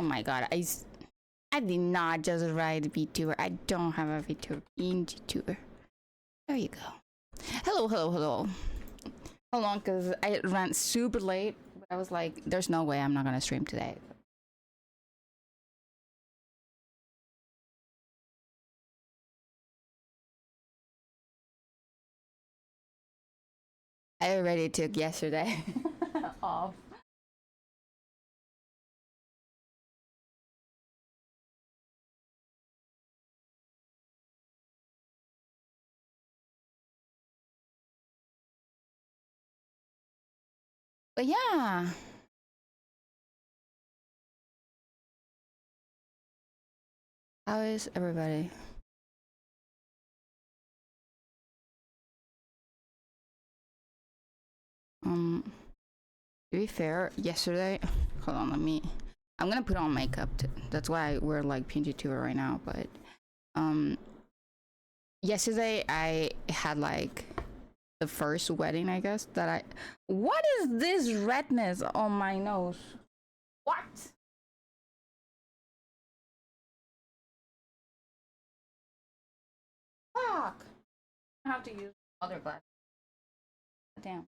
Oh my god, I did not just write vtuber. I don't have a vtuber in vtuber. There you go. Hello, hello, hello. Hold on, because I ran super late. But I was like, there's no way I'm not gonna stream today. I already took yesterday off. But yeah. How is everybody? To be fair, yesterday, hold on, I'm gonna put on makeup. That's why we're like PNG tour right now. But yesterday I had like the first wedding, I guess, that I. What is this redness on my nose? What? Fuck! I have to use other glasses. Damn.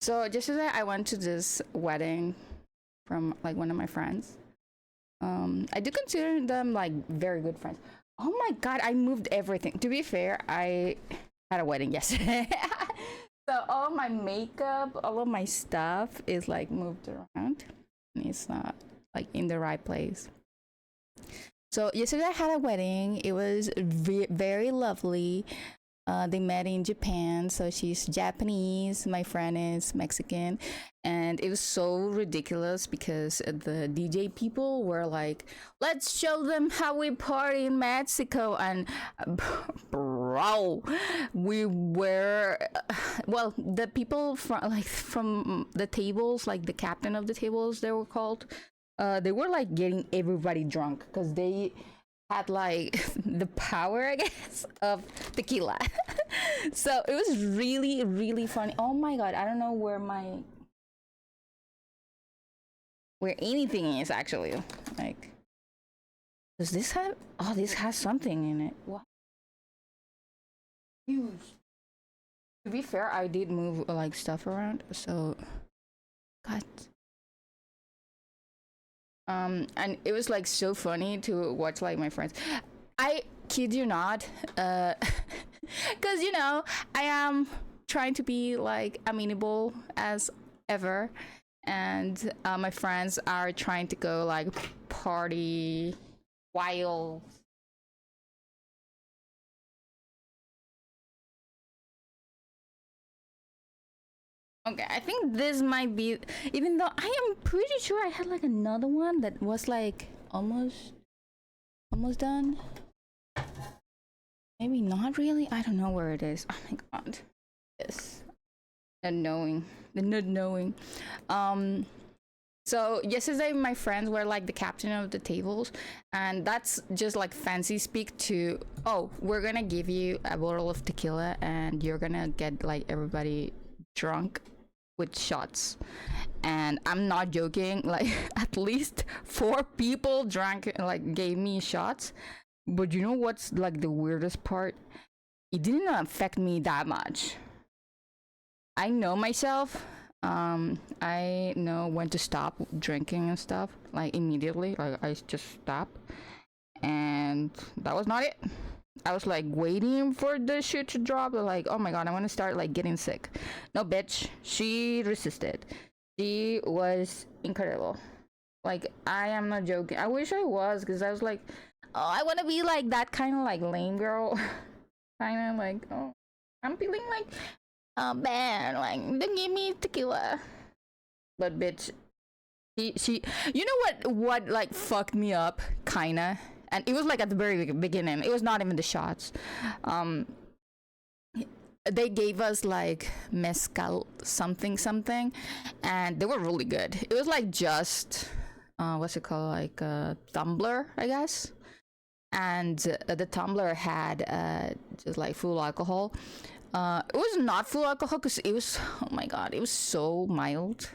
So yesterday I went to this wedding from like one of my friends. I do consider them like very good friends. Oh my god, I moved everything. To be fair, I had a wedding yesterday. So all of my makeup, all of my stuff is like moved around. And it's not like in the right place. So yesterday I had a wedding. It was very lovely. They met in Japan, so she's Japanese, my friend is Mexican, and it was so ridiculous because the DJ people were like, let's show them how we party in Mexico. And bro, we were, well, the people from the tables, like the captain of the tables, they were called, they were like getting everybody drunk because they had like the power, I guess, of tequila. So it was really, really funny. Oh my god, I don't know where anything is actually. Like, does this have? Oh, this has something in it. What? Huge. To be fair, I did move like stuff around, so god. And it was like so funny to watch like my friends. I kid you not, because you know I am trying to be like amenable as ever, and my friends are trying to go like party wild. Okay, I think this might be, even though I am pretty sure I had like another one that was like almost done. Maybe not really. I don't know where it is. Oh my god. Yes. The not knowing. So yesterday my friends were like the captain of the tables, and that's just like fancy speak to, oh, we're gonna give you a bottle of tequila and you're gonna get like everybody drunk with shots. And I'm not joking, like at least 4 people drank, like gave me shots. But you know what's like the weirdest part? It didn't affect me that much. I know myself. I know when to stop drinking and stuff, like immediately. Like I just stop, and that was not it. I was like waiting for the shit to drop. Like, oh my god, I want to start like getting sick. No, bitch. She resisted. She was incredible. Like, I am not joking. I wish I was, because I was like, oh, I want to be like that kind of like lame girl. Kind of like, oh, I'm feeling like, oh man, like, don't give me tequila. But bitch, she, you know what like fucked me up, kinda, and it was like at the very beginning. It was not even the shots. They gave us like mezcal something, and they were really good. It was like just what's it called, like a tumbler, I guess. And the tumbler had just like full alcohol. It was not full alcohol because it was, oh my god, it was so mild.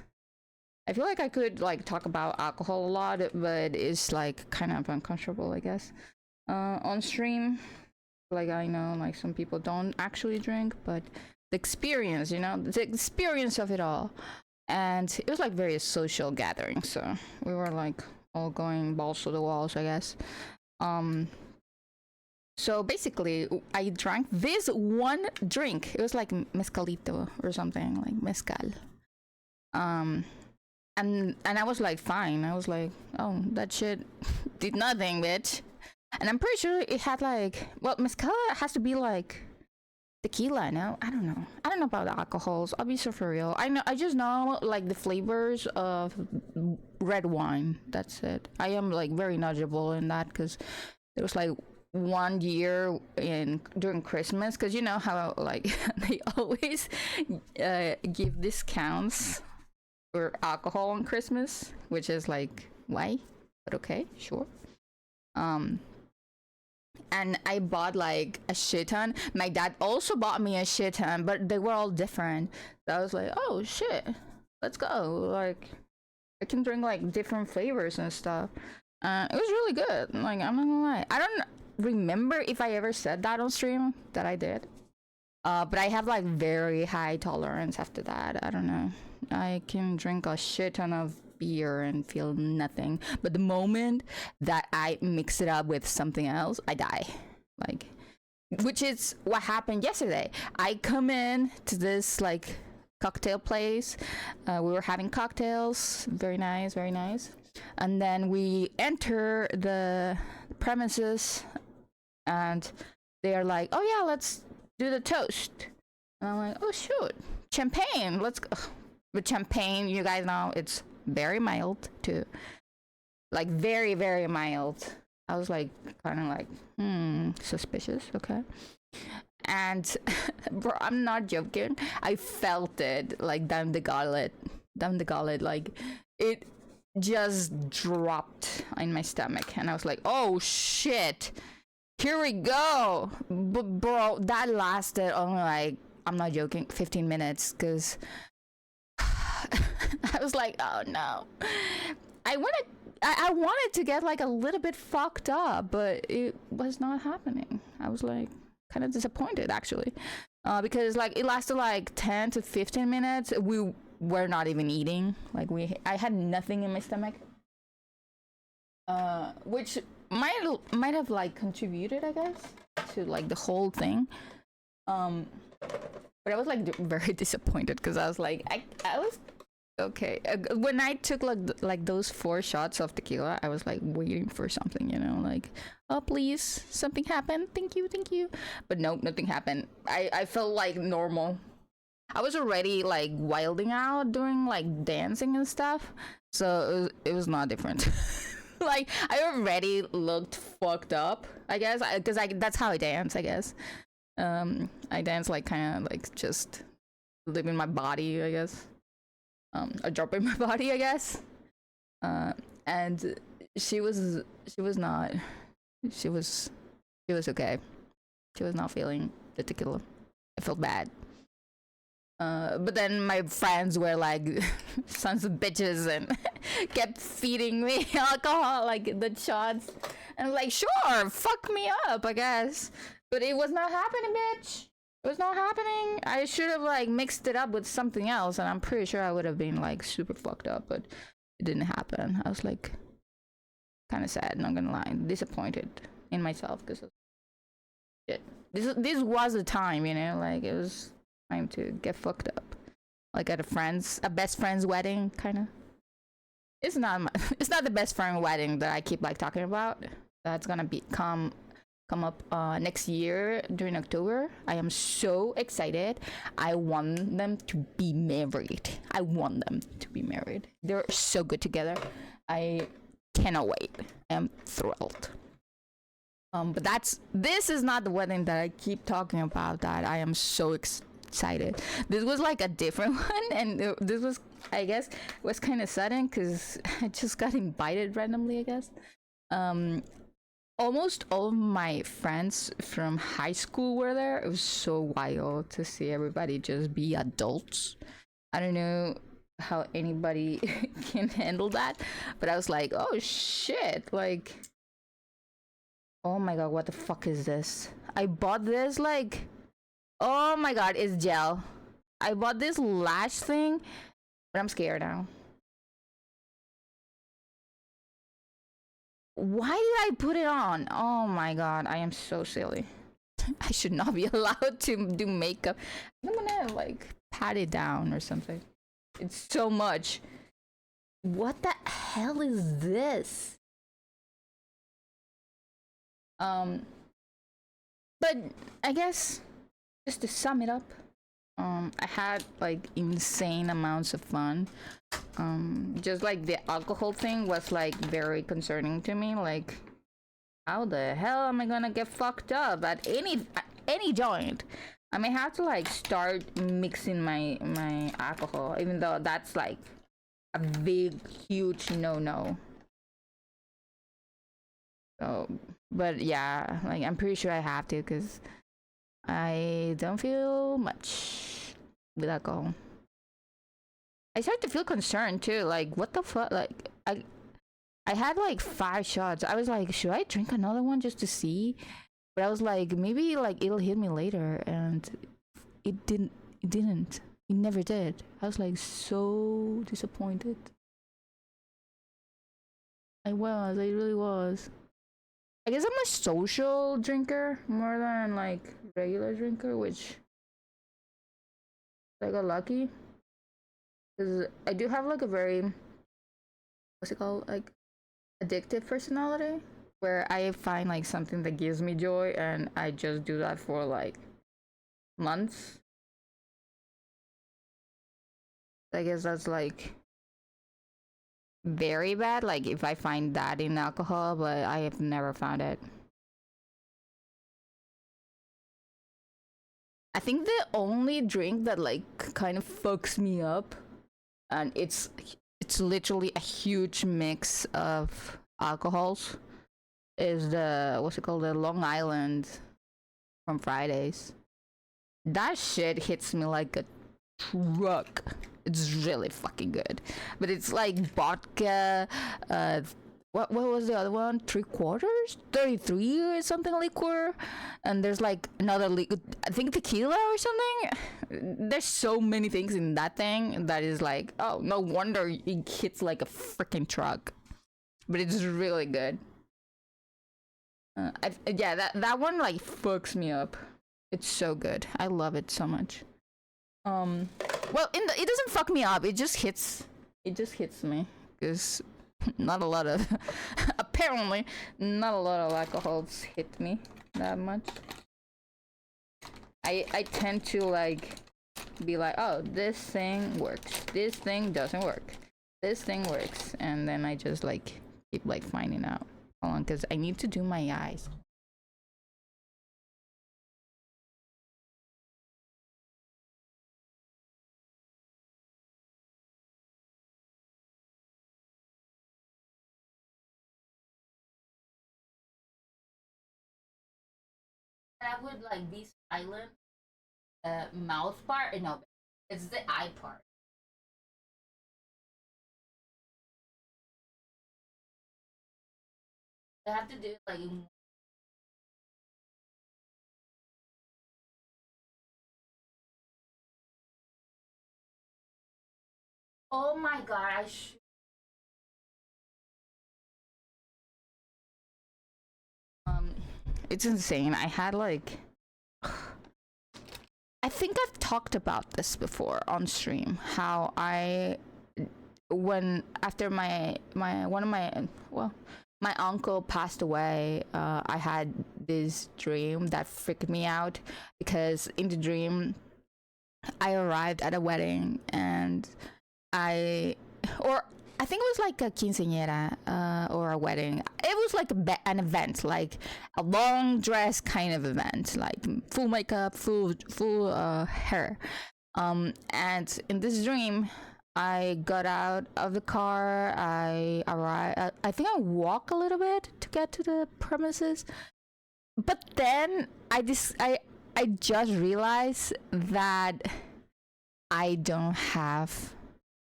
I feel like I could like talk about alcohol a lot, but it's like kind of uncomfortable, I guess. On stream, like I know like some people don't actually drink, but the experience, the experience of it all. And it was like very social gathering, so we were like all going balls to the walls, I guess. So basically I drank this one drink. It was like mezcalito or something, like mezcal. And I was like fine. I was like, oh, that shit did nothing, bitch. And I'm pretty sure it had like, well, mezcal has to be like tequila, no? I don't know. I don't know about the alcohols. I'll be so for real. I just know like the flavors of red wine. That's it. I am like very knowledgeable in that because it was like one year during Christmas, because you know how like they always give discounts for alcohol on Christmas, which is like why? But okay, sure. And I bought like a shit ton. My dad also bought me a shit ton, but they were all different. So I was like, oh shit, let's go. Like, I can drink like different flavors and stuff. It was really good. Like, I'm not gonna lie. I don't remember if I ever said that on stream that I did. But I have like very high tolerance after that. I don't know. I can drink a shit ton of beer and feel nothing, but the moment that I mix it up with something else, I die. Like, which is what happened yesterday. I come in to this like cocktail place. We were having cocktails, very nice, very nice. And then we enter the premises, and they are like, "Oh yeah, let's do the toast." And I'm like, "Oh shoot, champagne, let's go." But champagne, you guys know, it's very mild too, like very very mild. I was like kind of like suspicious. Okay. And bro, I'm not joking, I felt it like down the gullet, like it just dropped in my stomach, and I was like, oh shit, here we go. But bro, that lasted only like, I'm not joking, 15 minutes, because I was like, oh no. I wanted to get like a little bit fucked up, but it was not happening. I was like kind of disappointed actually, because like it lasted like 10 to 15 minutes. We were not even eating. Like I had nothing in my stomach, which might have like contributed, I guess, to like the whole thing. But I was like very disappointed because I was like, I was okay. When I took like those 4 shots of tequila, I was like waiting for something, like, oh please, something happened. Thank you. But nope, nothing happened. I felt like normal. I was already like wilding out, doing like dancing and stuff, so it was not different. Like I already looked fucked up, I guess, because that's how I dance, I guess. I dance like kind of like just living my body, I guess, or dropping my body, I guess. And she was not, she was okay. She was not feeling the tequila. I felt bad. But then my friends were like sons of bitches and kept feeding me alcohol, like the shots, and I'm like, sure, fuck me up, I guess. But it was not happening, bitch. It was not happening. I should have like mixed it up with something else, and I'm pretty sure I would have been like super fucked up, but it didn't happen. I was like kind of sad, not gonna lie, disappointed in myself because shit. This was the time, like it was time to get fucked up, like at a best friend's wedding, kind of. It's not the best friend wedding that I keep like talking about. That's gonna come up next year during October. I am so excited. I want them to be married. They're so good together. I cannot wait. I am thrilled. But this is not the wedding that I keep talking about that I am so excited. This was like a different one, and this was, I guess, was kind of sudden because I just got invited randomly, I guess. Almost all of my friends from high school were there. It was so wild to see everybody just be adults. I don't know how anybody can handle that. But I was like, oh shit, like, oh my god, what the fuck is this? I bought this, like, oh my god, it's gel. I bought this lash thing, but I'm scared now. Why did I put it on? Oh my god, I am so silly. I should not be allowed to do makeup. I'm gonna like pat it down or something. It's so much. What the hell is this? But I guess just to sum it up, I had like insane amounts of fun. Just like the alcohol thing was like very concerning to me. Like, how the hell am I gonna get fucked up at any joint? I may have to like start mixing my alcohol, even though that's like a big, huge no. So, but yeah, like I'm pretty sure I have to because I don't feel much with alcohol. I started to feel concerned too. Like, what the fuck? Like, I had like 5 shots. I was like, should I drink another one just to see? But I was like, maybe like it'll hit me later, and it didn't. It didn't. It never did. I was like so disappointed. I really was. I guess I'm a social drinker more than like regular drinker, which I got lucky because I do have like a very, what's it called, like addictive personality, where I find like something that gives me joy and I just do that for like months. I guess that's like very bad, like if I find that in alcohol, but I have never found it. I think the only drink that like kind of fucks me up, and it's literally a huge mix of alcohols, is the, what's it called, the Long Island from Fridays. That shit hits me like a truck. It's really fucking good, but it's like vodka, what was the other one, 3/4, 33 or something liquor, and there's like another I think tequila or something. There's so many things in that thing that is like, oh, no wonder it hits like a freaking truck. But it's really good. Yeah, that one like fucks me up. It's so good. I love it so much. Well, it doesn't fuck me up. It just hits me because not a lot of apparently not a lot of alcohols hit me that much. I tend to like be like, oh, this thing works, this thing doesn't work, this thing works, and then I just like keep like finding out. Hold on, because I need to do my eyes. That would like be silent. Mouth part? No, it's the eye part. I have to do it like. Oh my god! It's insane. I had like. I think I've talked about this before on stream. How when after my one of my, well, my uncle passed away, I had this dream that freaked me out because in the dream I arrived at a wedding and I or I think it was like a quinceañera or a wedding. It was like an event, like a long dress kind of event, like full makeup, full hair. And in this dream, I got out of the car. I arrived. I think I walked a little bit to get to the premises, but then I just realized that I don't have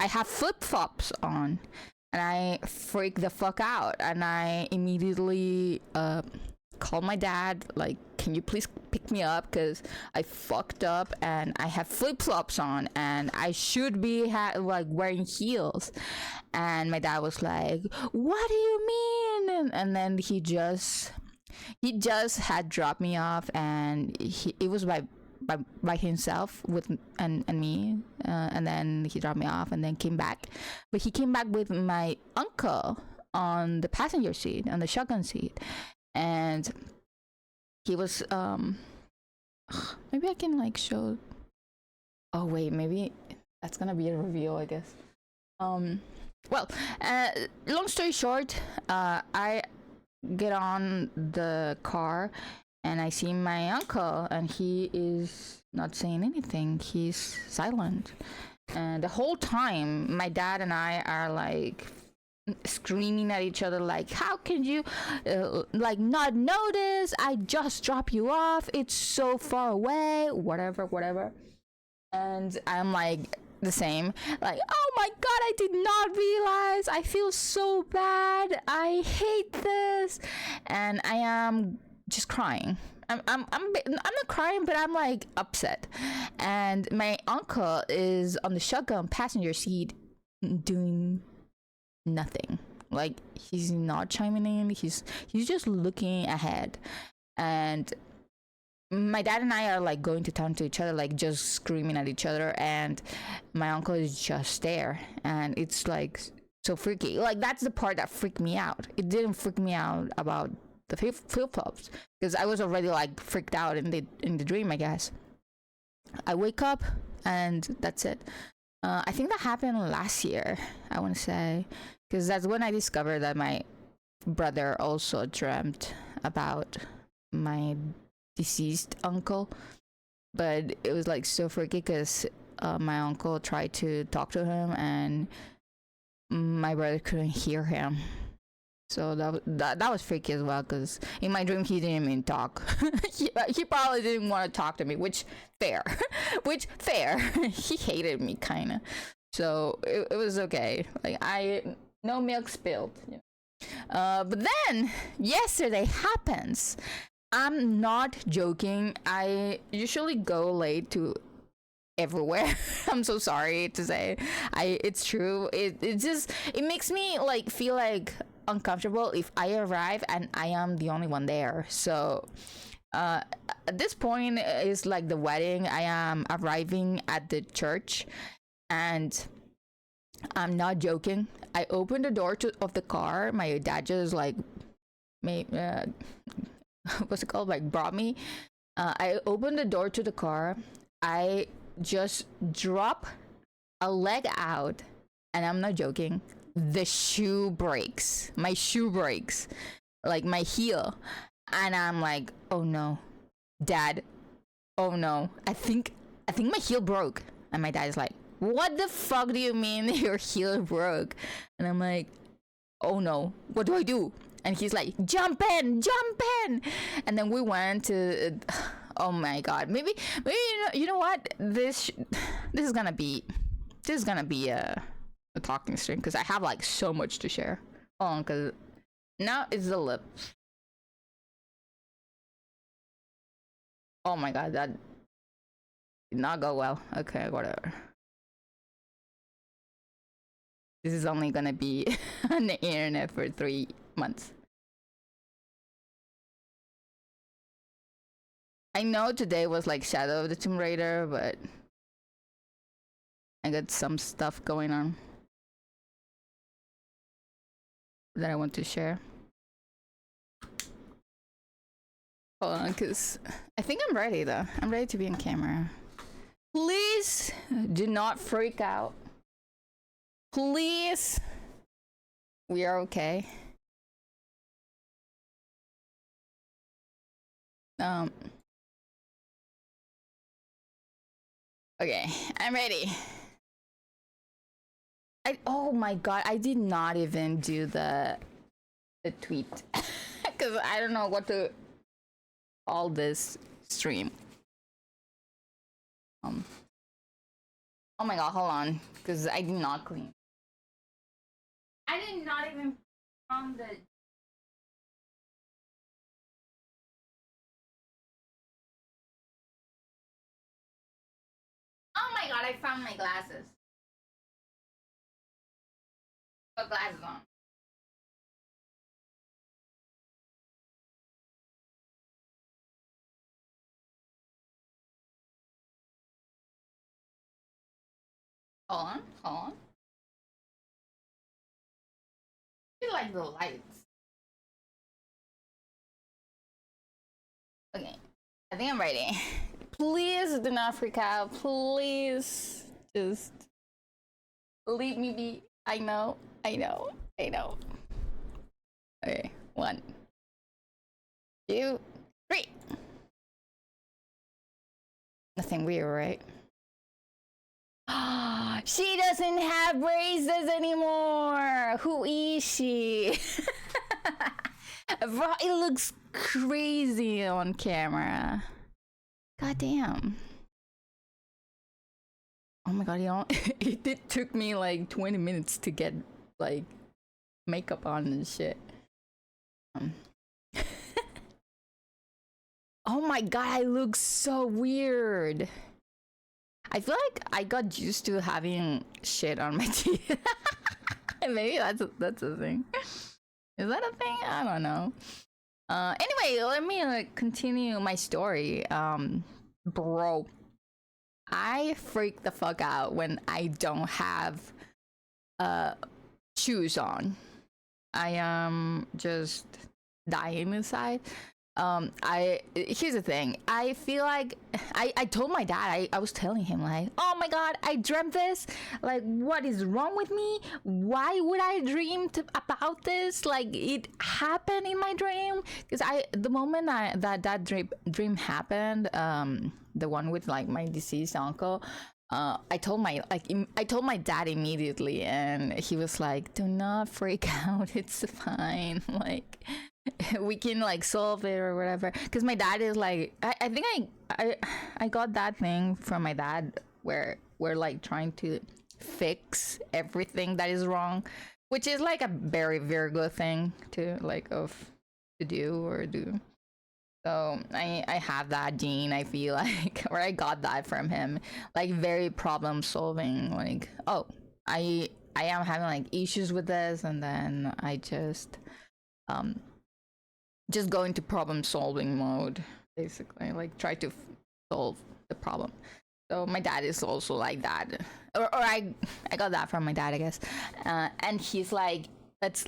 I have flip-flops on, and I freak the fuck out, and I immediately call my dad, like, can you please pick me up, because I fucked up and I have flip-flops on and I should be like wearing heels. And my dad was like, what do you mean? And then he just had dropped me off, and it was by himself with and me, and then he dropped me off and then came back. But he came back with my uncle on the passenger seat, on the shotgun seat, and he was maybe I can like show. Oh wait, maybe that's gonna be a reveal, I guess. Well, long story short, I get on the car and I see my uncle, and he is not saying anything. He's silent, and the whole time my dad and I are like screaming at each other, like, how can you like not notice? I just dropped you off, it's so far away, whatever. And I'm like the same, like, oh my god, I did not realize, I feel so bad, I hate this. And I am just crying. I'm not crying, but I'm like upset. And my uncle is on the shotgun passenger seat doing nothing. Like, he's not chiming in, he's just looking ahead. And my dad and I are like going to town to each other, like just screaming at each other, and my uncle is just there. And it's like so freaky. Like, that's the part that freaked me out. It didn't freak me out about the flip-flops, because I was already like freaked out in the dream, I guess. I wake up and that's it. I think that happened last year, I want to say, because that's when I discovered that my brother also dreamt about my deceased uncle. But it was like so freaky, because my uncle tried to talk to him and my brother couldn't hear him. So that was freaky as well, because in my dream he didn't even talk. he probably didn't want to talk to me, which fair. He hated me kind of, so it was okay. Like, no milk spilled, you know. But then yesterday happens. I'm not joking, I usually go late to everywhere. I'm so sorry to say, it's true. It makes me like feel like uncomfortable if I arrive and I am the only one there. So at this point is like the wedding. I am arriving at the church, and I'm not joking, I opened the door of the car. My dad just like made what's it called, like brought me. I opened the door to the car, I just drop a leg out, and I'm not joking, the shoe breaks. My shoe breaks, like my heel. And I'm like, oh no, Dad, oh no, I think my heel broke. And my dad is like, what the fuck do you mean your heel broke? And I'm like, oh no, what do I do? And he's like, jump in. And then we went to oh my god, maybe you know what, this is gonna be a talking stream, because I have like so much to share. Hold on, because now it's the lip. Oh my god, that did not go well. Okay, whatever. This is only gonna be on the internet for 3 months. I know today was like Shadow of the Tomb Raider, but I got some stuff going on that I want to share. Hold on, because I think I'm ready though. I'm ready to be on camera. Please do not freak out. Please. We are okay. Okay, I'm ready. Oh my god, I did not even do the tweet because I don't know what to call this stream. Oh my god, hold on, because I did not clean. I did not even on the. Oh my god, I found my glasses. Put glasses on. Hold on, hold on. I like the lights. Okay, I think I'm ready. Please do not freak out. Please just leave me be. I know, I know, I know. Okay, 1, 2, 3. Nothing weird, right? She doesn't have braces anymore. Who is she? Bro, it looks crazy on camera. God damn. Oh my god, you know, it took me like 20 minutes to get like makeup on and shit. Oh my god, I look so weird. I feel like I got used to having shit on my teeth. Maybe that's a thing. Is that a thing? I don't know. Anyway, let me continue my story. Bro, I freak the fuck out when I don't have shoes on. I am just dying inside. I Here's the thing. I feel like I told my dad, I was telling him like, oh my god, I dreamt this. Like, what is wrong with me? Why would I dream about this? Like, it happened in my dream. Because the moment that dream happened, the one with like my deceased uncle, I told my dad immediately, and he was like, do not freak out, it's fine. Like, we can like solve it or whatever. Because my dad is like, I think I got that thing from my dad where we're like trying to fix everything that is wrong, which is like a very very good thing to like to do or do. So I have that gene, I feel like, or I got that from him, like very problem solving. Like, oh, I am having like issues with this, and then I just go into problem solving mode, basically, like try to solve the problem. So my dad is also like that, or I got that from my dad, I guess. And he's like,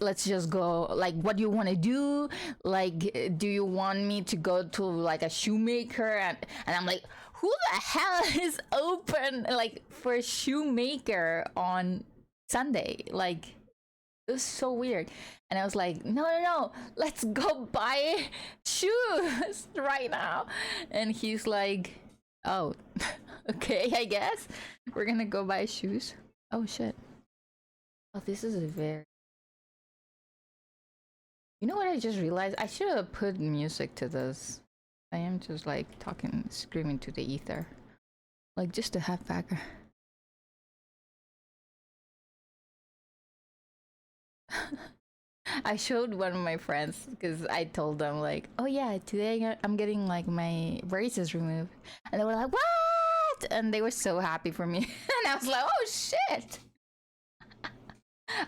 let's just go. Like, what do you want to do? Like, do you want me to go to like a shoemaker? And I'm like, who the hell is open like for a shoemaker on Sunday? Like, it was so weird. And I was like, no, let's go buy shoes right now. And he's like, oh, okay, I guess we're gonna go buy shoes. Oh shit. Oh, this is a very, you know what I just realized? I should have put music to this. I am just like talking, screaming to the ether, like just to have background. I showed one of my friends because I told them like, oh yeah, today I'm getting like my braces removed, and they were like, what? And they were so happy for me. And I was like, oh shit.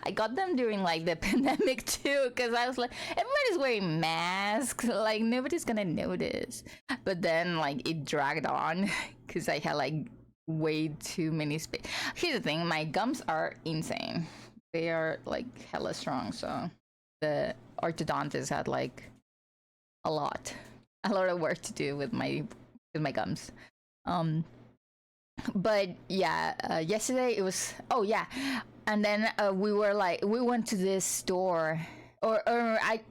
I got them during like the pandemic too, because I was like, everybody's wearing masks, like nobody's gonna notice. But then like it dragged on because I had like way too many space. Here's the thing, my gums are insane. They are like hella strong, so the orthodontist had like a lot of work to do with my gums. But yeah, yesterday it was, oh yeah, and then we went to this store, or I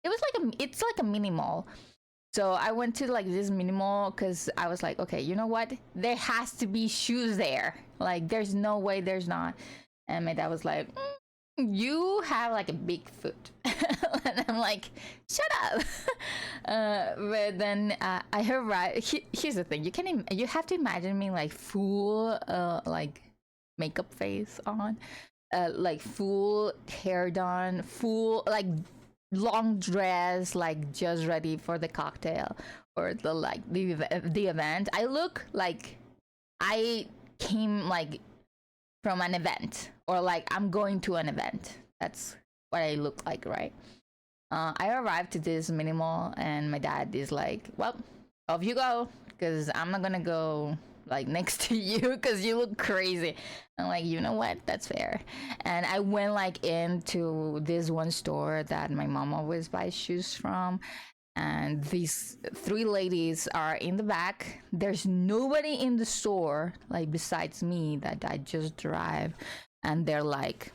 it was like it's like a mini mall. So I went to like this mini mall because I was like, okay, you know what, there has to be shoes there, like there's no way there's not. And my dad was like, You have like a big foot. And I'm like, shut up. But then I heard right. Here's the thing: you have to imagine me like full like makeup face on, like full hair done, full like long dress, like just ready for the cocktail or the event. I look like I came like from an event, or like I'm going to an event. That's what I look like, right? I arrived to this minimal, and my dad is like, "Well, off you go, because I'm not gonna go like next to you because you look crazy." I'm like, you know what? That's fair. And I went like into this one store that my mom always buys shoes from, and these three ladies are in the back. There's nobody in the store like besides me that I just drive, and they're like,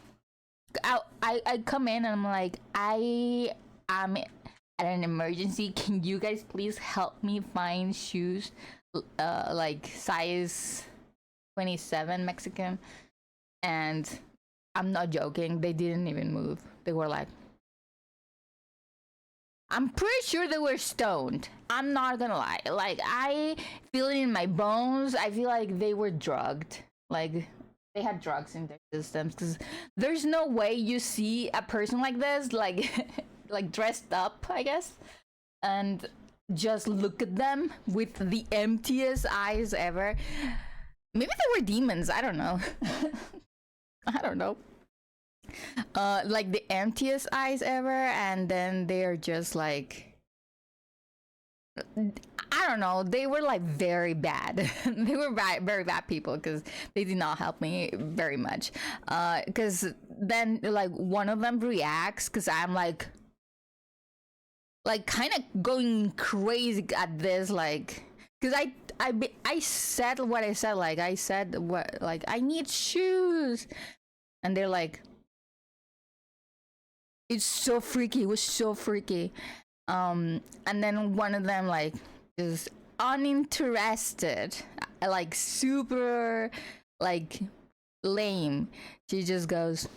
I come in and I'm like, I am at an emergency. Can you guys please help me find shoes like size 27 Mexican? And I'm not joking, they didn't even move. They were like, I'm pretty sure they were stoned. I'm not gonna lie. Like, I feel it in my bones. I feel like they were drugged. Like, they had drugs in their systems. Because there's no way you see a person like this, like, like dressed up, I guess, and just look at them with the emptiest eyes ever. Maybe they were demons. I don't know. I don't know. Like the emptiest eyes ever, and then they're just like, I don't know, they were like very bad. They were very bad people, because they did not help me very much. Because then like one of them reacts, because I'm like kind of going crazy at this, like, because I said what I said, like I said what, like, I need shoes, and they're like, it's so freaky. It was so freaky. And then one of them like is uninterested, like super like lame. She just goes,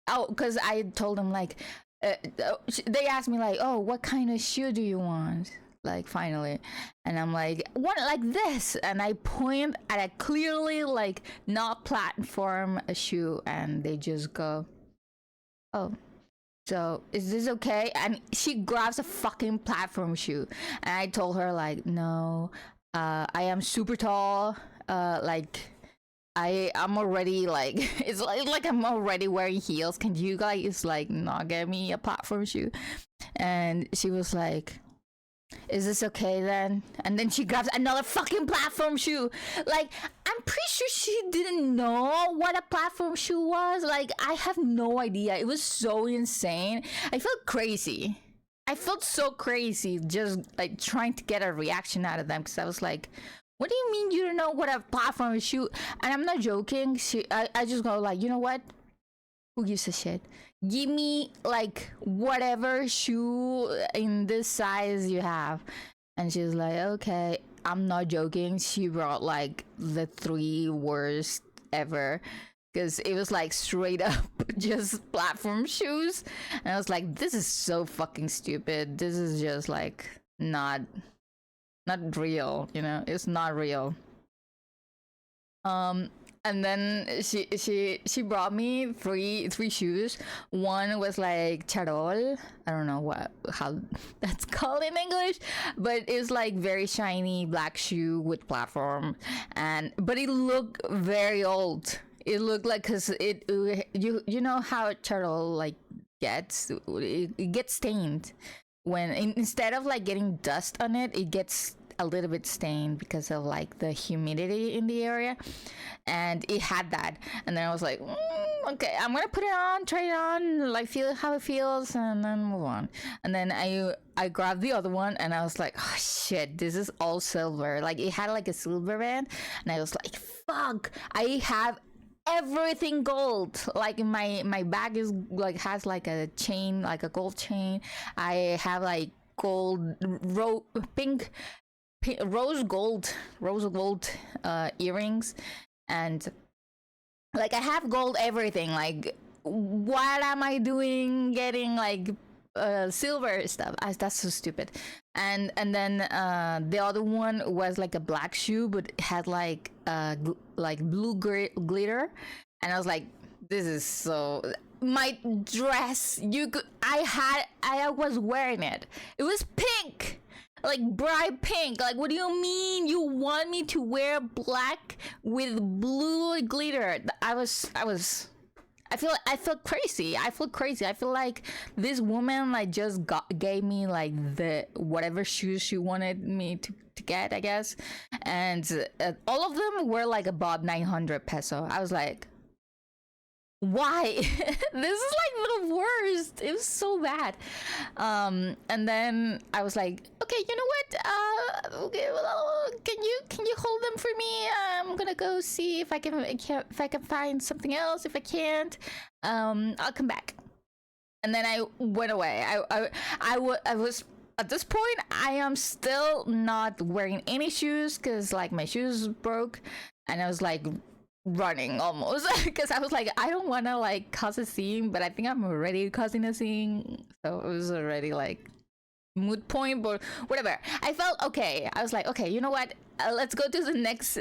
oh, because I told them like, they asked me like, oh, what kind of shoe do you want? Like, finally. And I'm like, what, like this? And I point at a clearly like not platform a shoe, and they just go, oh, so is this okay? And she grabs a fucking platform shoe, and I told her like, no, I am super tall, like I'm already like, it's like I'm already wearing heels. Can you guys like not get me a platform shoe? And she was like, is this okay then? And then she grabs another fucking platform shoe. Like, I'm pretty sure she didn't know what a platform shoe was. Like, I have no idea. It was so insane. I felt crazy. I felt so crazy just like trying to get a reaction out of them, because I was like, what do you mean you don't know what a platform shoe? And I'm not joking. I just go like, you know what? Who gives a shit? Give me like whatever shoe in this size you have. And she's like, okay. I'm not joking. She brought like the three worst ever, because it was like straight up just platform shoes. And I was like, this is so fucking stupid. This is just like not real, you know? It's not real. And then she brought me three shoes. One was like charol. I don't know how that's called in English, but it's like very shiny black shoe with platform, but it looked very old. It looked like, because you know how charol like it gets stained when instead of like getting dust on it, it gets a little bit stained because of like the humidity in the area, and it had that. And then I was like, okay, I'm gonna put it on, try it on, like feel how it feels, and then move on. And then I grabbed the other one, and I was like, oh shit, this is all silver. Like, it had like a silver band, and I was like, fuck, I have everything gold. Like, my bag is like has like a chain, like a gold chain. I have like gold pink rose gold earrings, and like I have gold everything. Like, what am I doing getting like silver stuff? That's so stupid. And then the other one was like a black shoe, but it had like like blue glitter, and I was like, this is so. My dress, I was wearing it. It was pink, like bright pink. Like, what do you mean you want me to wear black with blue glitter? I feel crazy. I feel crazy. I feel like this woman like just gave me like the whatever shoes she wanted me to get, I guess. And all of them were like above 900 peso. I was like, why? This is like the worst. It was so bad. And then I was like, okay, you know what, okay, well, can you hold them for me? I'm gonna go see if I can find something else. If I can't, I'll come back. And then I went away. I was at this point, I am still not wearing any shoes because like my shoes broke, and I was like running almost because I was like, I don't want to like cause a scene, but I think I'm already causing a scene, so it was already like mood point, but whatever. I felt okay. I was like, okay, you know what, let's go to the next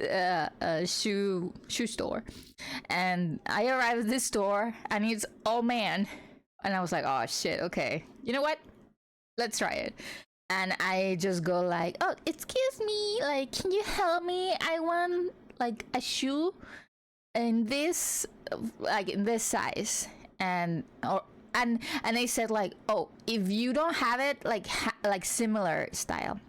shoe store. And I arrived at this store and it's all man, and I was like, oh shit, okay, you know what, let's try it. And I just go like, oh, excuse me, like, can you help me? I want like a shoe in this, like in this size. And they said like, oh, if you don't have it, like like similar style.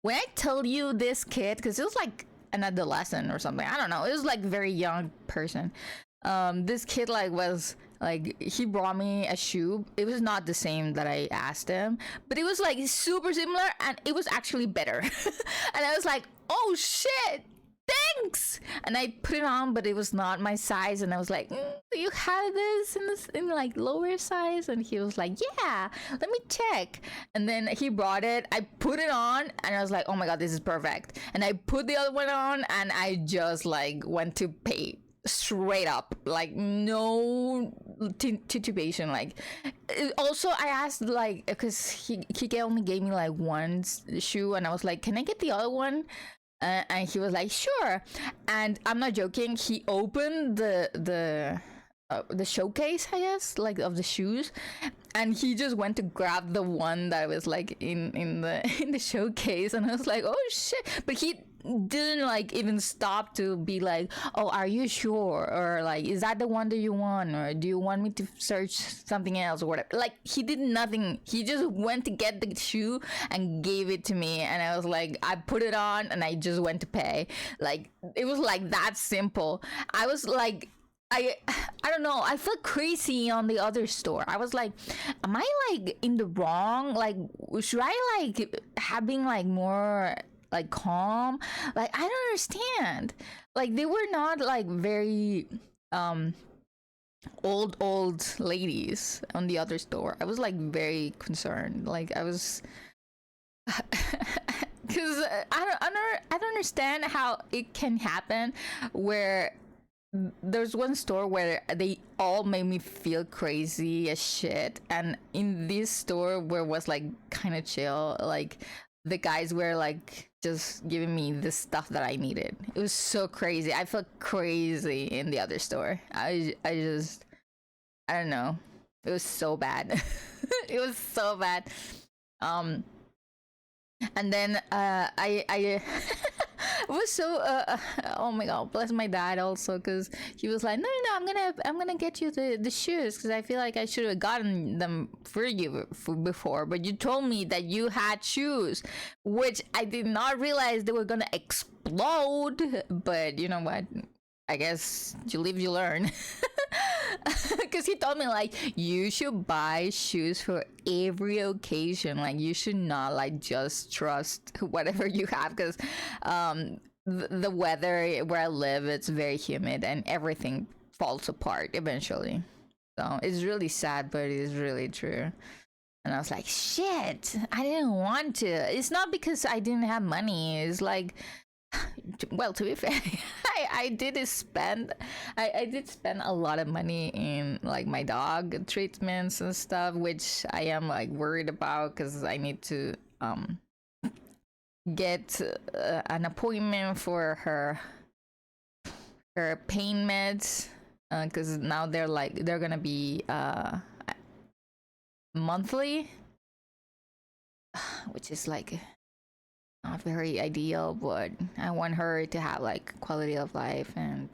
When I told you this kid, because it was like an adolescent or something, I don't know, it was like very young person, this kid like was like, he brought me a shoe. It was not the same that I asked him, but it was like super similar, and it was actually better. And I was like, oh shit, thanks. And I put it on, but it was not my size, and I was like, do you have this in like lower size? And he was like, yeah, let me check. And then he brought it, I put it on, and I was like, oh my god, this is perfect. And I put the other one on, and I just like went to pay straight up, like no titubation. Like, also I asked, like, because he only gave me like one shoe, and I was like, can I get the other one? And he was like, sure. And I'm not joking, he opened the showcase, I guess, like of the shoes, and he just went to grab the one that was like in the showcase, and I was like, oh shit. But he didn't like even stop to be like, oh, are you sure, or like, is that the one that you want, or do you want me to search something else or whatever. Like, he did nothing. He just went to get the shoe and gave it to me, and I was like, I put it on and I just went to pay. Like, it was like that simple. I was like, I don't know, I felt crazy on the other store. I was like, am I like in the wrong? Like, should I like having like more like calm? Like, I don't understand. Like, they were not like very old ladies on the other store. I was like very concerned. Like, I was because I don't understand how it can happen where there's one store where they all made me feel crazy as shit, and in this store where it was like kind of chill, like the guys were like just giving me the stuff that I needed. It was so crazy. I felt crazy in the other store. I don't know. It was so bad. It was so bad. And then I was so oh my god, bless my dad also, because he was like, no, I'm gonna get you the shoes, because I feel like I should have gotten them for you before, but you told me that you had shoes, which I did not realize they were gonna explode. But you know what, I guess you live, you learn. Because he told me like, you should buy shoes for every occasion. Like, you should not like just trust whatever you have, because the weather where I live, it's very humid and everything falls apart eventually. So it's really sad, but it is really true. And I was like, shit, I didn't want to. It's not because I didn't have money. It's like, well, to be fair, I did spend I did spend a lot of money in like my dog treatments and stuff, which I am like worried about because I need to get an appointment for her pain meds, because now they're gonna be monthly, which is like not very ideal, but I want her to have like quality of life, and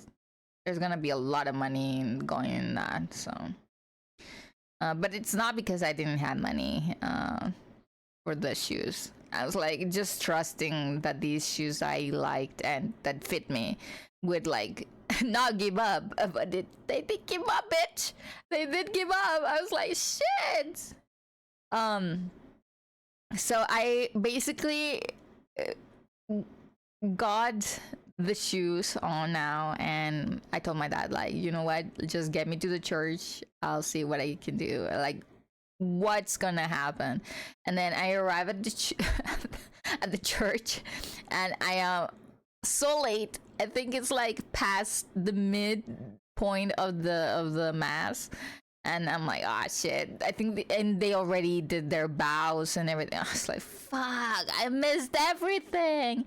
there's gonna be a lot of money going in that. So but it's not because I didn't have money for the shoes. I was like just trusting that these shoes I liked and that fit me would like not give up. But they did give up, bitch. They did give up. I was like, shit. So I basically got the shoes on now, and I told my dad, like, you know what, just get me to the church, I'll see what I can do, like what's gonna happen. And then I arrive at the at the church, and I am so late. I think it's like past the midpoint of the mass, and I'm like, ah, shit. I think and they already did their bows and everything. I was like, fuck, I missed everything.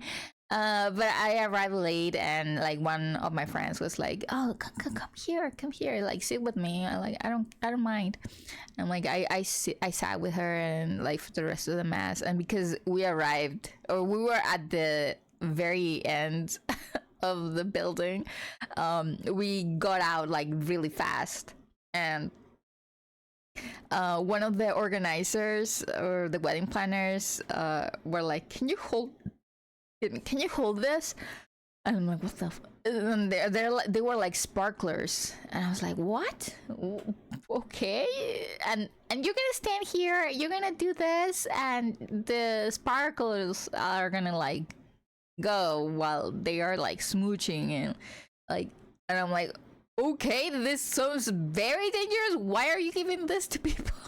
But I arrived late, and like one of my friends was like, "Oh, come here, like sit with me." I don't mind. And like I sat with her, and like for the rest of the mass, and because we arrived, or we were at the very end of the building, we got out like really fast, and one of the organizers or the wedding planners were like, can you hold this? And I'm like, what the and they were like sparklers, and I was like, what? Okay. And you're gonna stand here, you're gonna do this, and the sparklers are gonna like go while they are like smooching, and like, and I'm like, okay, this sounds very dangerous. Why are you giving this to people?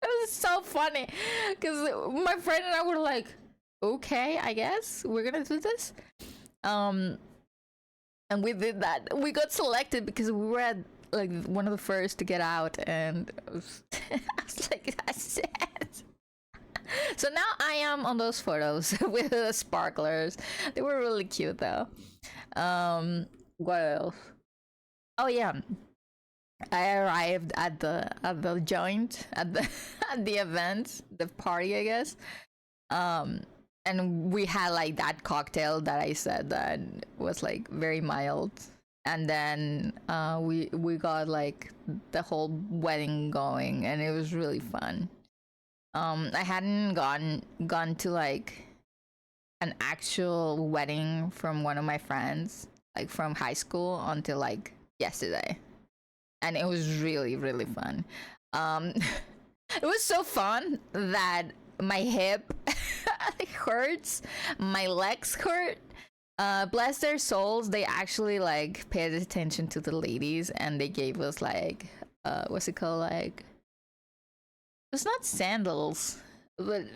It was so funny because my friend and I were like, okay, I guess we're gonna do this. And we did that. We got selected because we were at like one of the first to get out, and I was like, that's it. So now I am on those photos with the sparklers. They were really cute though. What else? Oh yeah, I arrived at the joint, at the at the event, the party, I guess. And we had like that cocktail that I said that was like very mild, and then we got like the whole wedding going, and it was really fun. I hadn't gone to like an actual wedding from one of my friends, like from high school, until like yesterday, and it was really really fun. It was so fun that my hip hurts, my legs hurt. Bless their souls, they actually like paid attention to the ladies, and they gave us like what's it called, like, it's not sandals, but it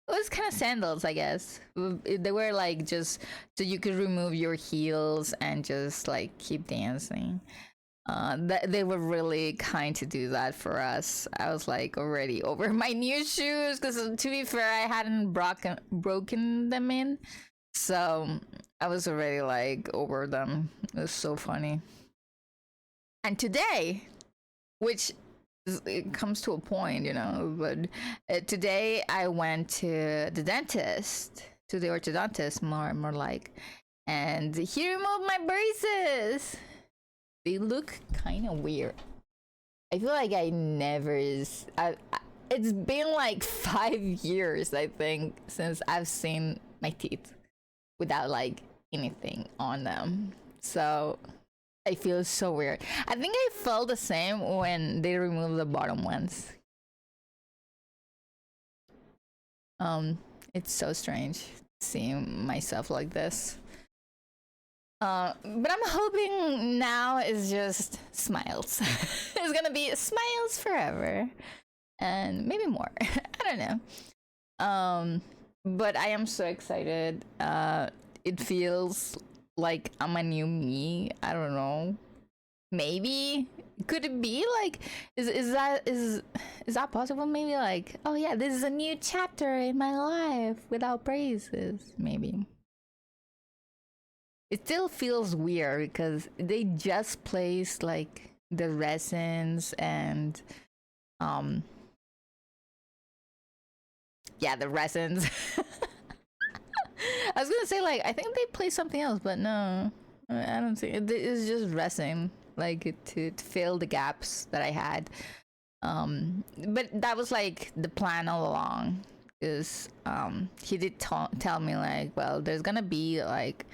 was kind of sandals, I guess. They were like just so you could remove your heels and just like keep dancing. They were really kind to do that for us. I was like already over my new shoes because, to be fair, I hadn't broken them in, so I was already like over them. It was so funny. And today, which it comes to a point, you know, but today I went to the dentist, to the orthodontist, more like, and he removed my braces. They look kind of weird. I feel like I never is. It's been like 5 years, I think, since I've seen my teeth without like anything on them. So I feel so weird. I think I felt the same when they removed the bottom ones. It's so strange seeing myself like this. But I'm hoping now is just smiles. It's gonna be smiles forever, and maybe more. I don't know. But I am so excited. it feels like I'm a new me. I don't know. Maybe could it be like is that possible? Maybe like, oh yeah, this is a new chapter in my life without braces. Maybe it still feels weird because they just placed like the resins and um yeah, the resins. I was gonna say like I think they placed something else, but no, I don't think it's just resin like to fill the gaps that I had. But that was like the plan all along. Is he did tell me like, well, there's gonna be like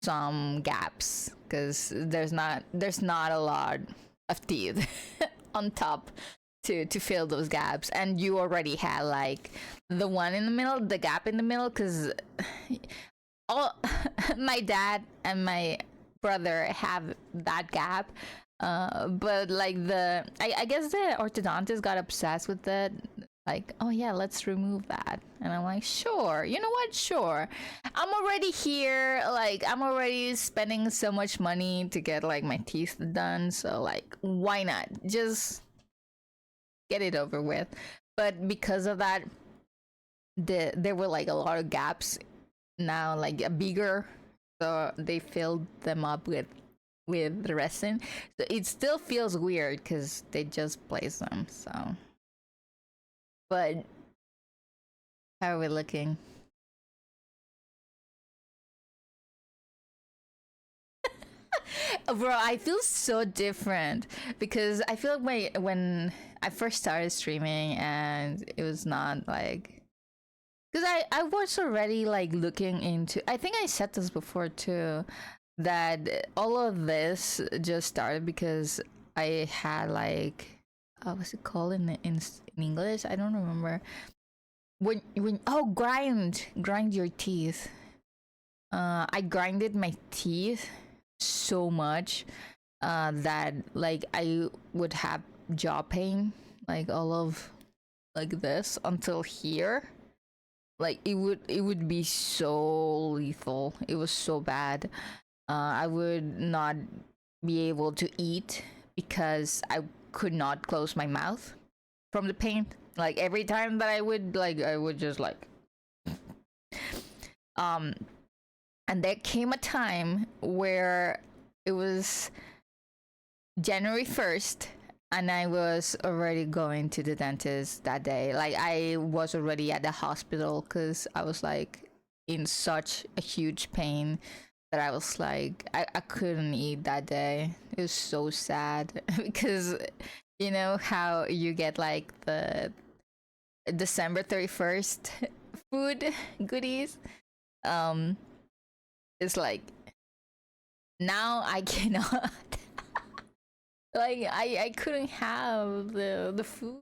some gaps because there's not a lot of teeth on top to fill those gaps, and you already had like the one in the middle, the gap in the middle, because all my dad and my brother have that gap, but like I guess the orthodontist got obsessed with it, like, oh yeah, let's remove that. And I'm like, sure, you know what, sure, I'm already here, like I'm already spending so much money to get like my teeth done, so like why not just get it over with. But because of that, there were like a lot of gaps now, like a bigger, so they filled them up with the resin. So it still feels weird because they just placed them. So, but how are we looking? Bro, I feel so different because I feel like when I first started streaming and it was not like, because I was already like looking into, I think I said this before too, that all of this just started because I had like, what's it called in English? I don't remember. When oh, grind your teeth. I grinded my teeth so much that like I would have jaw pain, like all of like this until here. Like it would be so lethal. It was so bad. I would not be able to eat because I could not close my mouth from the pain. Like every time that I would just like um and there came a time where it was January 1st and I was already going to the dentist that day. Like I was already at the hospital because I was like in such a huge pain that I was like, I couldn't eat that day. It was so sad because you know how you get like the December 31st food goodies? Um, it's like now I cannot. Like I couldn't have the food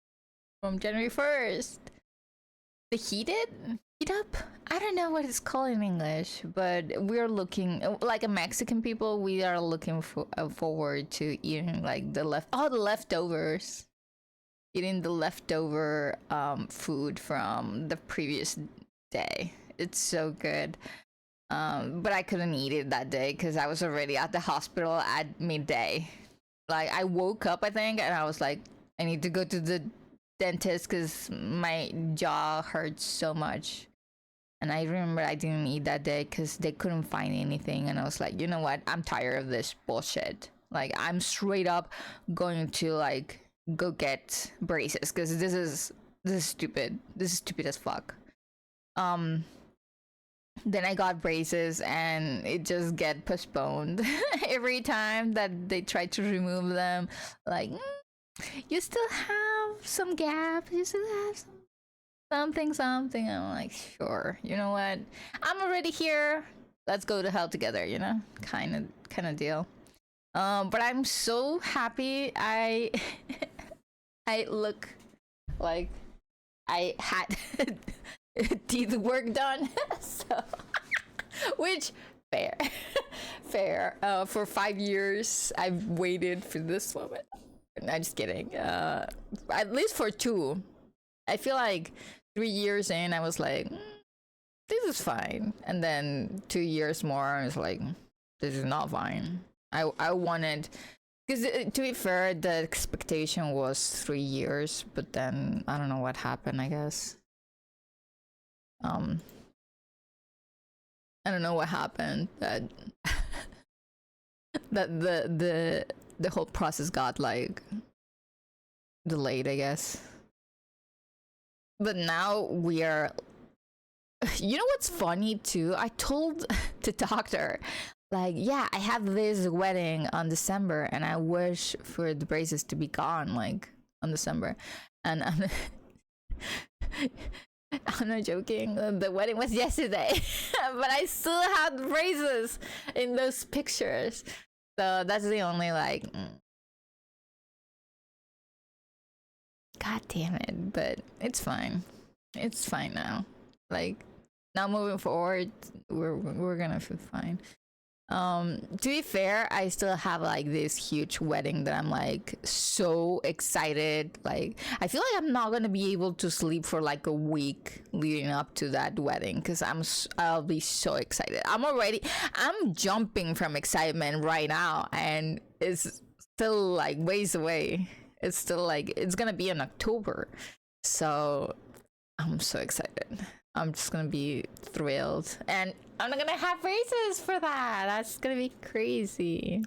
from January 1st. The heat up? I don't know what it's called in English, but we're looking like a Mexican people. We are looking forward to eating like the leftovers, eating the leftover food from the previous day. It's so good. But I couldn't eat it that day because I was already at the hospital at midday. Like I woke up, I think, and I was like, I need to go to the dentist because my jaw hurts so much. And I remember I didn't eat that day because they couldn't find anything, and I was like, you know what, I'm tired of this bullshit. Like I'm straight up going to like go get braces because this is stupid. This is stupid as fuck. Then I got braces and it just get postponed every time that they try to remove them. Like, you still have some gap, you still have something. I'm like, sure, you know what, I'm already here, let's go to hell together, you know, kind of deal. But I'm so happy I I look like I had teeth work done. So which fair. For 5 years I've waited for this moment. I'm just kidding. At least for 2. I feel like 3 years in I was like, this is fine. And then 2 years more, it's like, this is not fine. I wanted, because to be fair, the expectation was 3 years, but then I don't know what happened, I guess. I don't know what happened, that that the whole process got like delayed, I guess. But now we are, you know what's funny too? I told the doctor, like, yeah, I have this wedding on December and I wish for the braces to be gone like on December. And I'm not joking, the wedding was yesterday. But I still had braces in those pictures. So that's the only like, god damn it. But it's fine. It's fine now. Like, now moving forward, we're gonna feel fine. To be fair, I still have like this huge wedding that I'm like so excited. Like, I feel like I'm not gonna be able to sleep for like a week leading up to that wedding, because I'll be so excited. I'm jumping from excitement right now, and it's still like ways away. It's still like, it's gonna be in October, so I'm so excited. I'm just gonna be thrilled, and I'm not gonna have braces for that. That's gonna be crazy.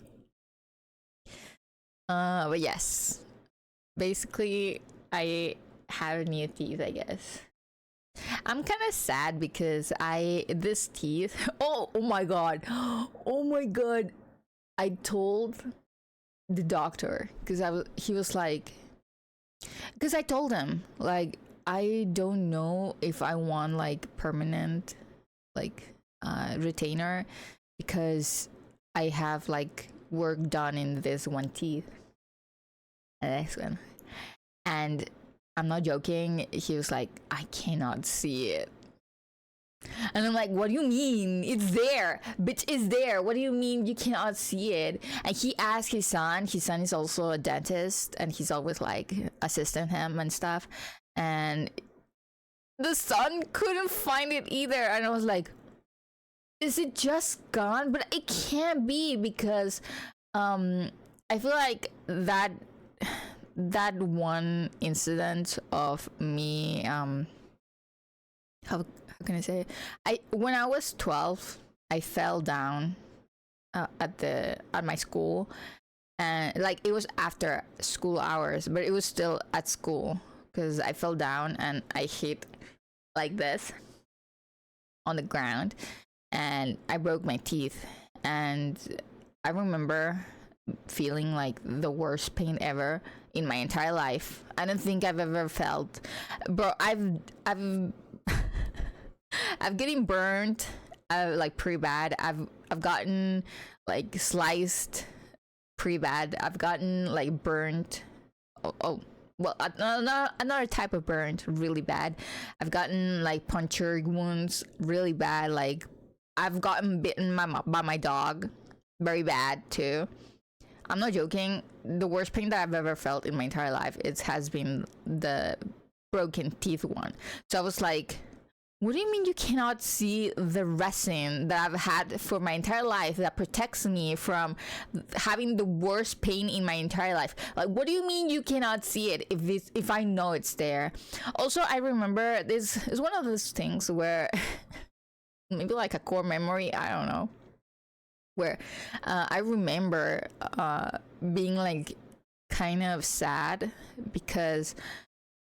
But yes, basically, I have new teeth, I guess. I'm kind of sad because this teeth. Oh my god, oh my god! I told the doctor, because he was like, because I told him like, I don't know if I want like permanent like retainer, because I have like work done in this one teeth and this one, and I'm not joking, he was like, I cannot see it. And I'm like, what do you mean? It's there, bitch, it's there. What do you mean you cannot see it? And he asked his son is also a dentist, and he's always like assisting him and stuff, and the son couldn't find it either. And I was like, is it just gone? But it can't be, because I feel like that one incident of me, how can I say it? When I was 12, I fell down at my school, and like, it was after school hours, but it was still at school, because I fell down and I hit like this on the ground, and I broke my teeth. And I remember feeling like the worst pain ever in my entire life. I don't think I've ever felt, bro. I've getting burned like pretty bad. I've gotten like sliced pretty bad. I've gotten like burnt. Well, another type of burnt really bad. I've gotten like punctured wounds really bad. Like, I've gotten bitten by my dog very bad too. I'm not joking. The worst pain that I've ever felt in my entire life, it has been the broken teeth one. So I was like, what do you mean you cannot see the resin that I've had for my entire life that protects me from having the worst pain in my entire life? Like, what do you mean you cannot see it if I know it's there? Also, I remember this is one of those things where maybe like a core memory, I don't know, where I remember being like kind of sad because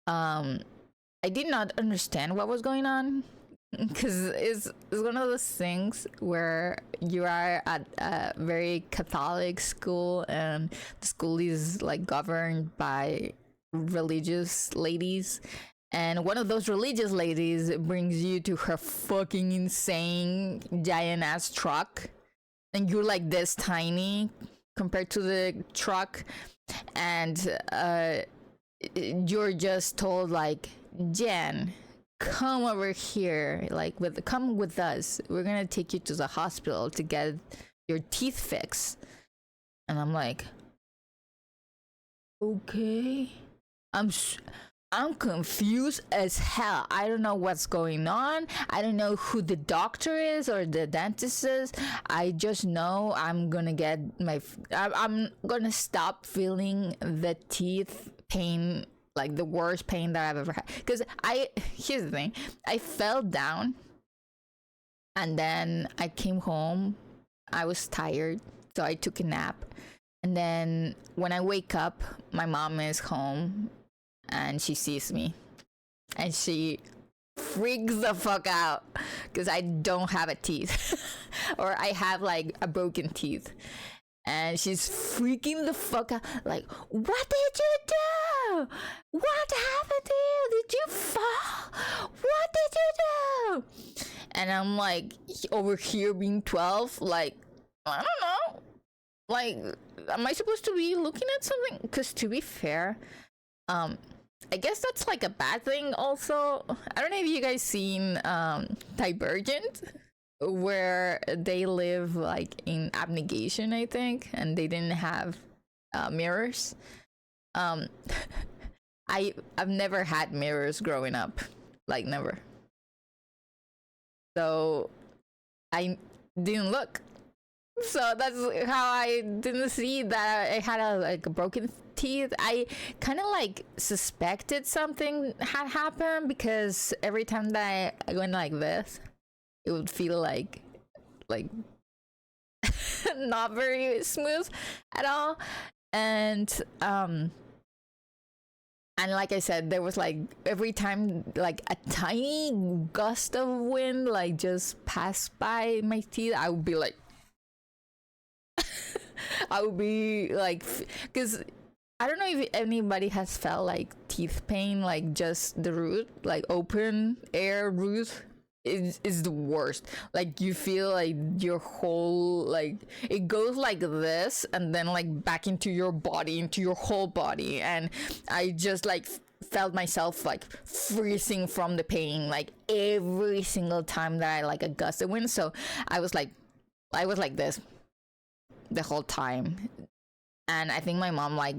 I did not understand what was going on, because it's one of those things where you are at a very Catholic school, and the school is like governed by religious ladies, and one of those religious ladies brings you to her fucking insane giant ass truck, and you're like this tiny compared to the truck, and you're just told like, Jen, come over here, like come with us. We're gonna take you to the hospital to get your teeth fixed. And I'm like, okay. I'm I'm confused as hell. I don't know what's going on. I don't know who the doctor is or the dentist is. I just know I'm gonna get I'm gonna stop feeling the teeth pain, like the worst pain that I've ever had. Because here's the thing, I fell down and then I came home. I was tired, so I took a nap. And then when I wake up, my mom is home and she sees me and she freaks the fuck out because I don't have a teeth or I have like a broken teeth, and she's freaking the fuck out, like, what did you do? What happened to you? Did you fall? What did you do? And I'm like over here being 12, like, I don't know, like, am I supposed to be looking at something? Because to be fair, I guess that's like a bad thing also. I don't know if you guys seen Divergent, where they live like in abnegation, I think, and they didn't have mirrors. I've never had mirrors growing up, like never. So I didn't look. So that's how I didn't see that I had a broken teeth. I kind of like suspected something had happened because every time that I went like this, it would feel like not very smooth at all. And like I said, there was like every time like a tiny gust of wind like just passed by my teeth, I would be like I would be like, because I don't know if anybody has felt like teeth pain, like just the root, like open air root is the worst. Like you feel like your whole, like it goes like this and then like back into your body, into your whole body. And I just like felt myself like freezing from the pain like every single time that I like a gust of wind. So I was like this the whole time, and I think my mom like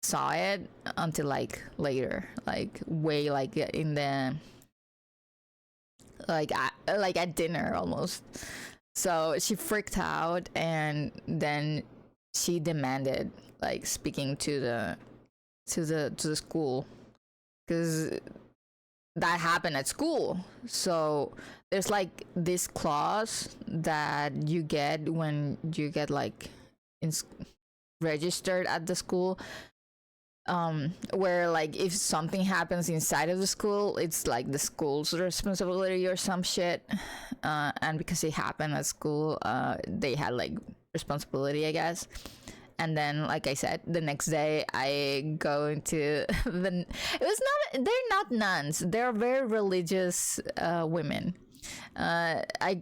saw it until like later, like way like in the like at dinner almost. So she freaked out, and then she demanded like speaking to the school, because that happened at school. So there's like this clause that you get when you get like registered at the school, where like if something happens inside of the school, it's like the school's responsibility or some shit. And because it happened at school, they had like responsibility, I guess. And then, like I said, the next day I go into they're not nuns, they're very religious women. I've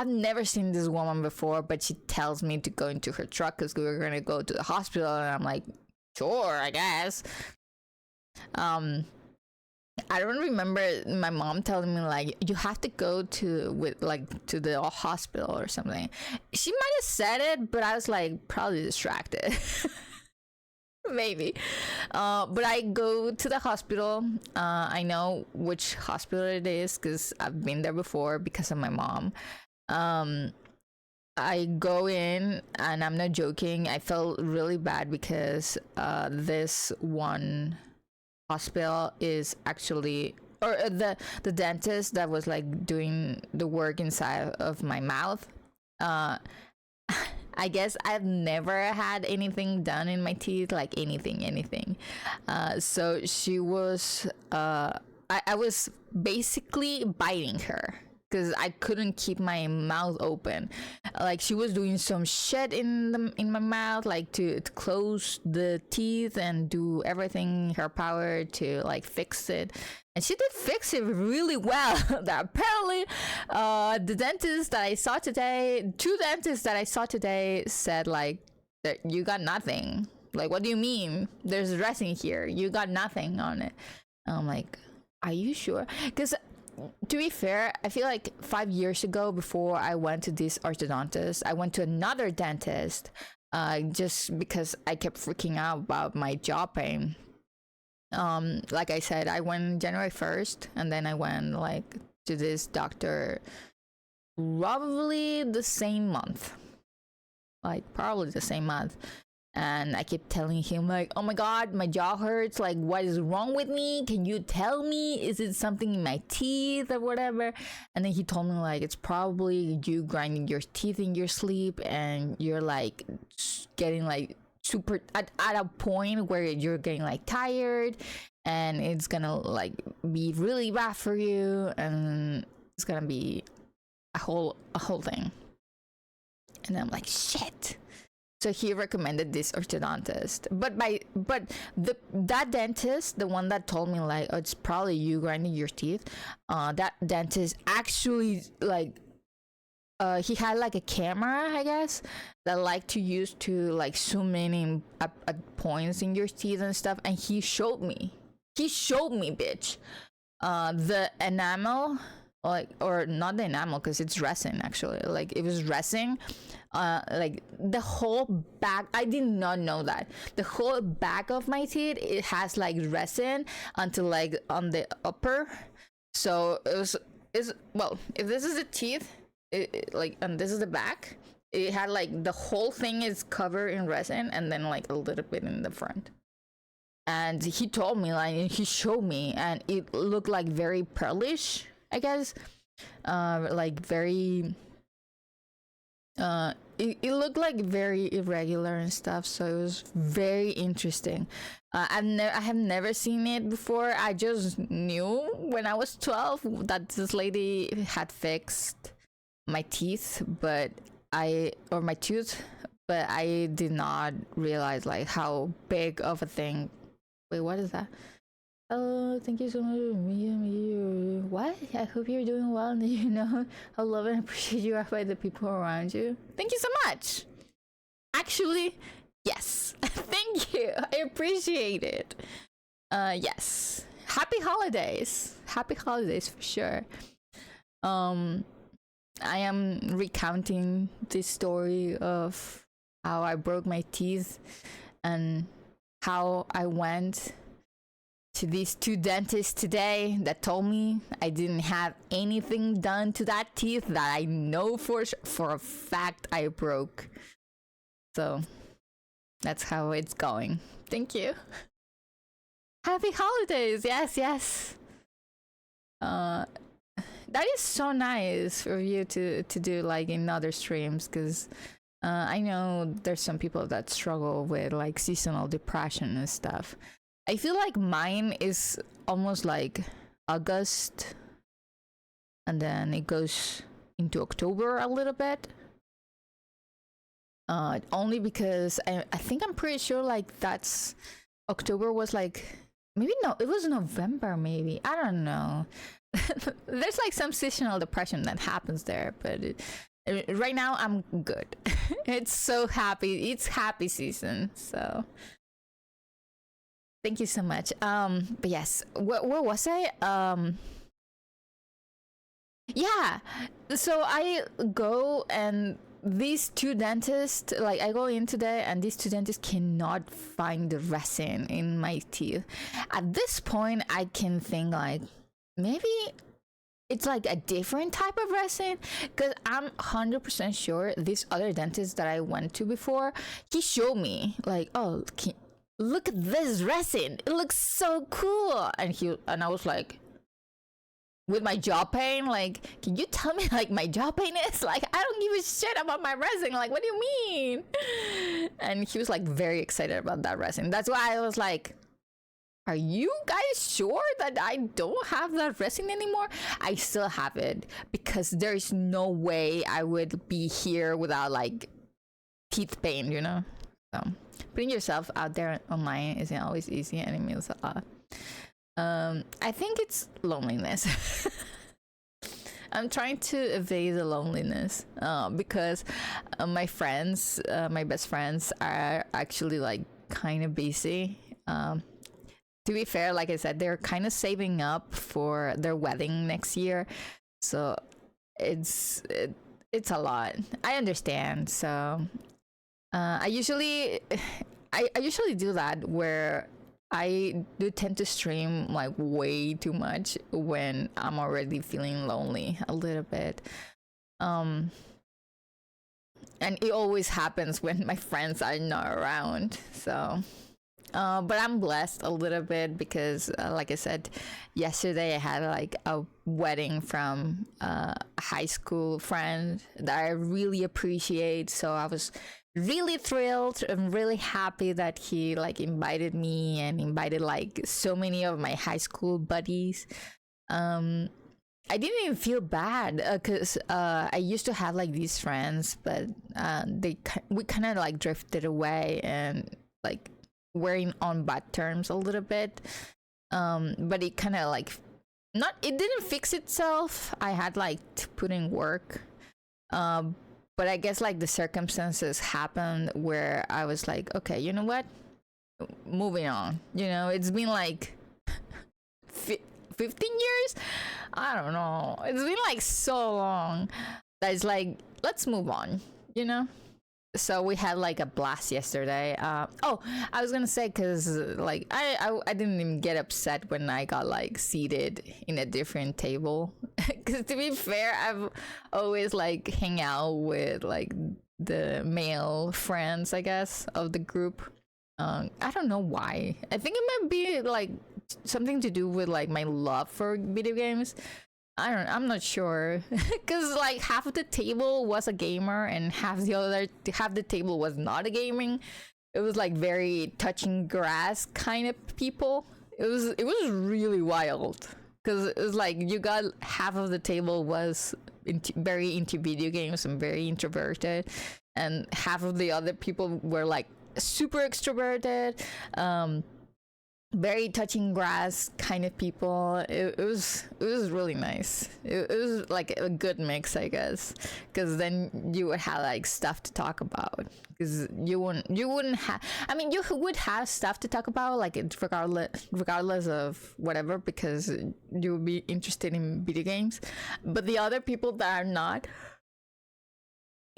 never seen this woman before, but she tells me to go into her truck because we were gonna go to the hospital, and I'm like, sure, I guess. I don't remember my mom telling me like you have to go to the hospital or something. She might have said it, but I was like probably distracted. Maybe. But I go to the hospital. I know which hospital it is because I've been there before because of my mom. I go in, and I'm not joking, I felt really bad because this one hospital is actually, or the dentist that was like doing the work inside of my mouth, I guess I've never had anything done in my teeth, like anything. So she was, I was basically biting her because I couldn't keep my mouth open. Like she was doing some shit in my mouth, like to close the teeth and do everything in her power to like fix it. And she did fix it really well. That apparently, the dentist that I saw today, two dentists that I saw today said like, you got nothing. Like, what do you mean? There's resin here. You got nothing on it. And I'm like, are you sure? Because to be fair, I feel like 5 years ago, before I went to this orthodontist, I went to another dentist, just because I kept freaking out about my jaw pain. like I said, I went January 1st, and then I went like to this doctor probably the same month, and I keep telling him like, oh my god, my jaw hurts, like what is wrong with me, can you tell me, is it something in my teeth or whatever? And then he told me like, it's probably you grinding your teeth in your sleep, and you're like getting like super at a point where you're getting like tired, and it's gonna like be really bad for you, and it's gonna be a whole thing. And I'm like, shit. So he recommended this orthodontist, but that dentist, the one that told me like, oh, it's probably you grinding your teeth, that dentist actually like, he had like a camera, I guess, that like to use to like zoom in at points in your teeth and stuff, and he showed me, bitch, the enamel, like, or not the enamel because it's resin, actually, like it was resin, like the whole back. I did not know that the whole back of my teeth, it has like resin until like on the upper. So well, if this is the teeth, like, and this is the back, it had like the whole thing is covered in resin, and then like a little bit in the front. And he told me, like, he showed me, and it looked like very pearlish, I guess, like very it looked like very irregular and stuff, so it was very interesting. I have never seen it before. I just knew when I was 12 that this lady had fixed my teeth, or my tooth, but I did not realize like how big of a thing. Wait, what is that? Oh, thank you so much. What? I hope you're doing well, and you know how loved and appreciated you are by the people around you. Thank you so much. Actually, yes. Thank you. I appreciate it. Yes. Happy holidays. Happy holidays for sure. I am recounting this story of how I broke my teeth and how I went to these two dentists today that told me I didn't have anything done to that teeth that I know for a fact I broke. So that's how it's going. Thank you. Happy holidays. Yes. That is so nice for you to do like in other streams, because I know there's some people that struggle with like seasonal depression and stuff. I feel like mine is almost like August, and then it goes into October a little bit. Only because I think I'm pretty sure like that's October was like, maybe no, it was November, maybe, I don't know. There's like some seasonal depression that happens there, but right now I'm good. It's so happy. It's happy season, so thank you so much. But yes, where was I? Yeah, so I go, and these two dentists, like I go in today, and these two dentists cannot find the resin in my teeth. At this point, I can think like, maybe it's like a different type of resin, because I'm 100% sure this other dentist that I went to before, he showed me like, oh, look at this resin, it looks so cool, and I was like, with my jaw pain, like, can you tell me like my jaw pain is like, I don't give a shit about my resin, like, what do you mean? And he was like very excited about that resin. That's why I was like, are you guys sure that I don't have that resin anymore? I still have it, because there's no way I would be here without like teeth pain, you know? So putting yourself out there online isn't always easy, and it means a lot. I think it's loneliness. I'm trying to evade the loneliness, because my friends, my best friends, are actually like kind of busy. To be fair, like I said, they're kind of saving up for their wedding next year, so it's a lot. I understand. So I usually do that, where I do tend to stream like way too much when I'm already feeling lonely a little bit. Um, and it always happens when my friends are not around. So, but I'm blessed a little bit because, like I said, yesterday I had like a wedding from a high school friend that I really appreciate. So I was really thrilled and really happy that he like invited me and invited like so many of my high school buddies. Um, I didn't even feel bad because I used to have like these friends, but we kind of like drifted away and like we're on bad terms a little bit. But it kind of like not it didn't fix itself. I had like to put in work. But I guess like the circumstances happened where I was like, okay, you know what? Moving on. You know, it's been like 15 years. I don't know, it's been like so long that it's like, let's move on, you know. So we had like a blast yesterday. Oh, I was gonna say, because like I didn't even get upset when I got like seated in a different table, because to be fair, I've always like hang out with like the male friends, I guess, of the group. I don't know why. I think it might be like something to do with like my love for video games. I'm not sure, because like half of the table was a gamer and half the table was not a gaming. It was like very touching grass kind of people. It was really wild, because it was like you got half of the table was very into video games and very introverted, and half of the other people were like super extroverted, very touching grass kind of people. It was really nice. It was like a good mix, I guess, because then you would have like stuff to talk about, because you wouldn't have, I mean, you would have stuff to talk about, like it's regardless of whatever, because you would be interested in video games. But the other people that are not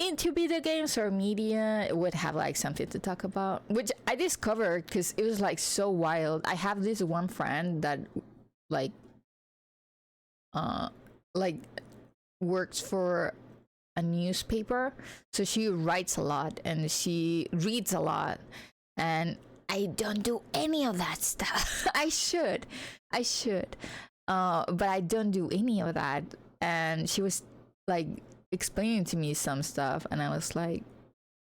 into video games or media would have like something to talk about, which I discovered because it was like so wild. I have this one friend that like like works for a newspaper, so she writes a lot and she reads a lot, and I don't do any of that stuff. I should but I don't do any of that. And she was like explaining to me some stuff, and I was like,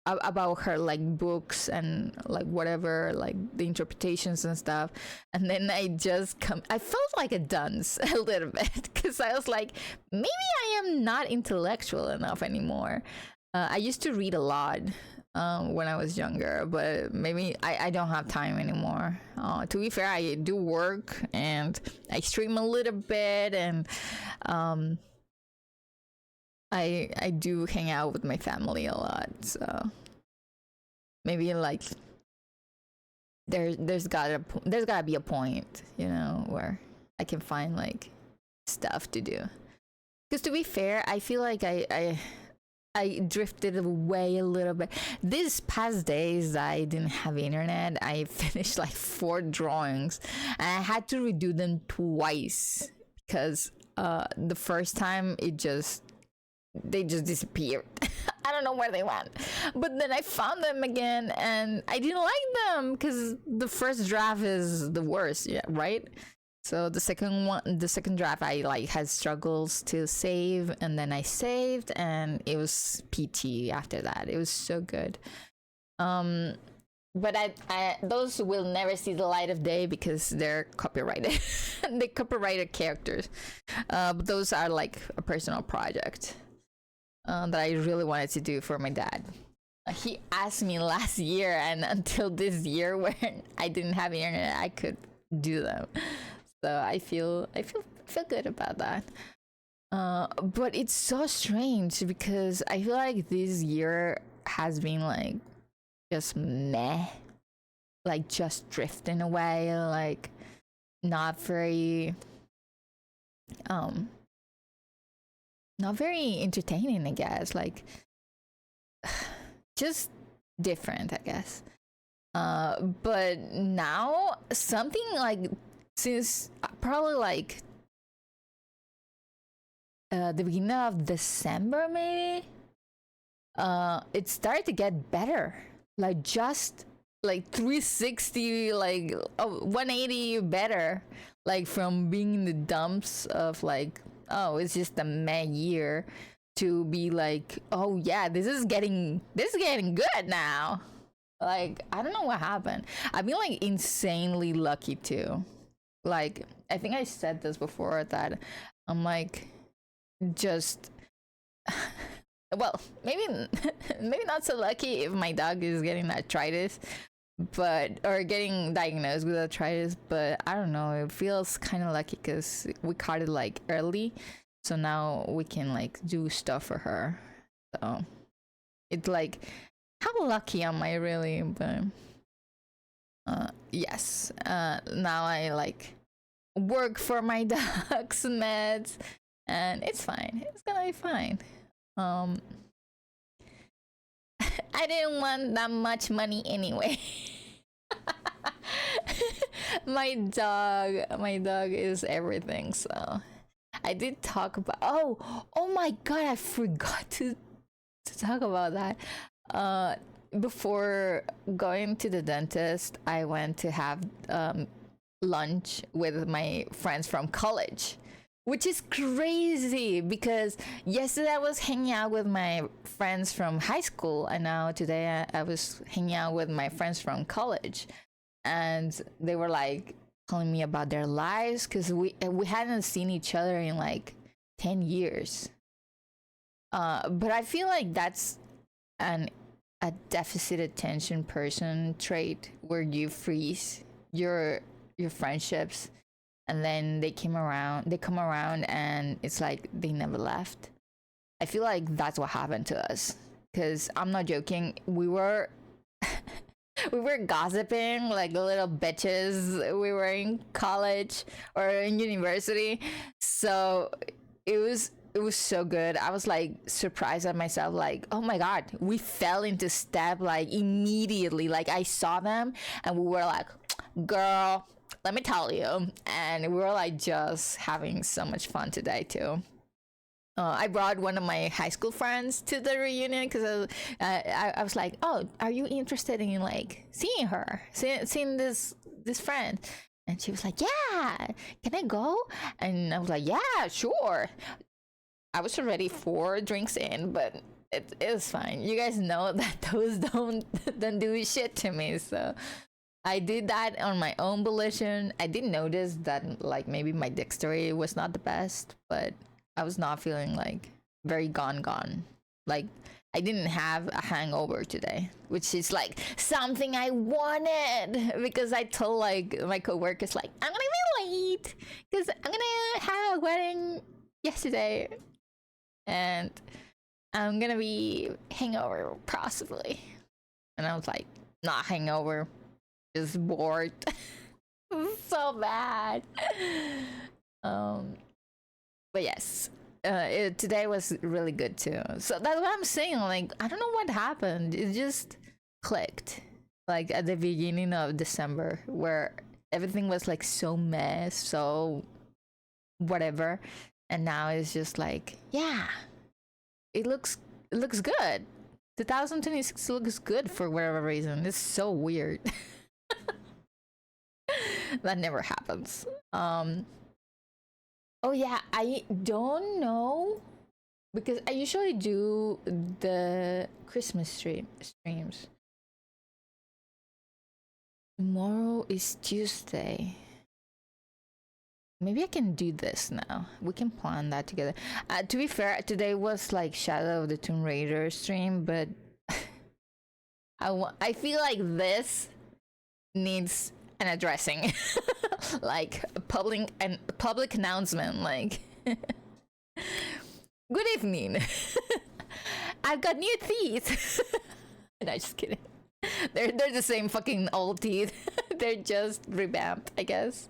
about her like books and like whatever, like the interpretations and stuff. And then I felt like a dunce a little bit, because I was like, maybe I am not intellectual enough anymore. I used to read a lot when I was younger, but maybe I don't have time anymore. To be fair, I do work and I stream a little bit, and I do hang out with my family a lot, so maybe like there's gotta be a point, you know, where I can find like stuff to do. Because to be fair, I feel like I drifted away a little bit. These past days I didn't have internet. I finished like 4 drawings, and I had to redo them twice, because the first time they just disappeared. I don't know where they went. But then I found them again, and I didn't like them, because the first draft is the worst, yeah, right? So the second draft, I like had struggles to save, and then I saved, and it was PT after that. It was so good. But I those will never see the light of day because they're copyrighted. They copyrighted characters. But those are like a personal project that I really wanted to do for my dad. He asked me last year, and until this year when I didn't have internet, I could do them. So I feel good about that. But it's so strange, because I feel like this year has been like just meh, like just drifting away, like not very not very entertaining, I guess, like just different, I guess. But now something like since probably like the beginning of December maybe, it started to get better. Like just like 360, like 180 better. Like from being in the dumps of like, oh, it's just a meh year, to be like, oh yeah, this is getting good now. Like, I don't know what happened. I've been like insanely lucky too. Like, I think I said this before that I'm like just well, maybe maybe not so lucky if my dog is getting arthritis, but or getting diagnosed with arthritis, but I don't know, it feels kind of lucky because we caught it like early, so now we can like do stuff for her. So it's like, how lucky am I really? But yes, now I like work for my dog's meds, and it's fine, it's gonna be fine. I didn't want that much money anyway. My dog is everything. So I did talk about, oh my god, I forgot to talk about that. Before going to the dentist, I went to have lunch with my friends from college, which is crazy because yesterday I was hanging out with my friends from high school, and now today I was hanging out with my friends from college, and they were like telling me about their lives because we hadn't seen each other in like 10 years. But I feel like that's a deficit attention person trait where you freeze your friendships, and then they come around and it's like they never left. I feel like that's what happened to us, because I'm not joking, we were we were gossiping like little bitches. We were in college or in university, so it was so good. I was like surprised at myself, like, oh my god, we fell into step like immediately. Like I saw them and we were like, girl, let me tell you. And we were like just having so much fun today too. I brought one of my high school friends to the reunion because I was like, oh, are you interested in like seeing her, seeing this friend? And she was like, yeah, can I go? And I was like, yeah, sure. I was already 4 drinks in, but it was fine. You guys know that those don't do shit to me, so I did that on my own volition. I did notice that like maybe my dexterity was not the best, but I was not feeling like very gone. Like I didn't have a hangover today, which is like something I wanted, because I told like my coworkers like, I'm gonna be late because I'm gonna have a wedding yesterday and I'm gonna be hangover possibly. And I was like, not hangover, just bored. So bad. But yes, today was really good too. So that's what I'm saying. Like, I don't know what happened. It just clicked. Like at the beginning of December, where everything was like so mess, so whatever, and now it's just like, yeah, it looks good. 2026 looks good for whatever reason. It's so weird. That never happens. Oh yeah, I don't know, because I usually do the Christmas streams. Tomorrow is Tuesday. Maybe I can do this now. We can plan that together. To be fair, today was like Shadow of the Tomb Raider stream, but I feel like this needs an addressing. Like a public announcement, like good evening. I've got new teeth. No, just kidding. They're the same fucking old teeth. They're just revamped, I guess.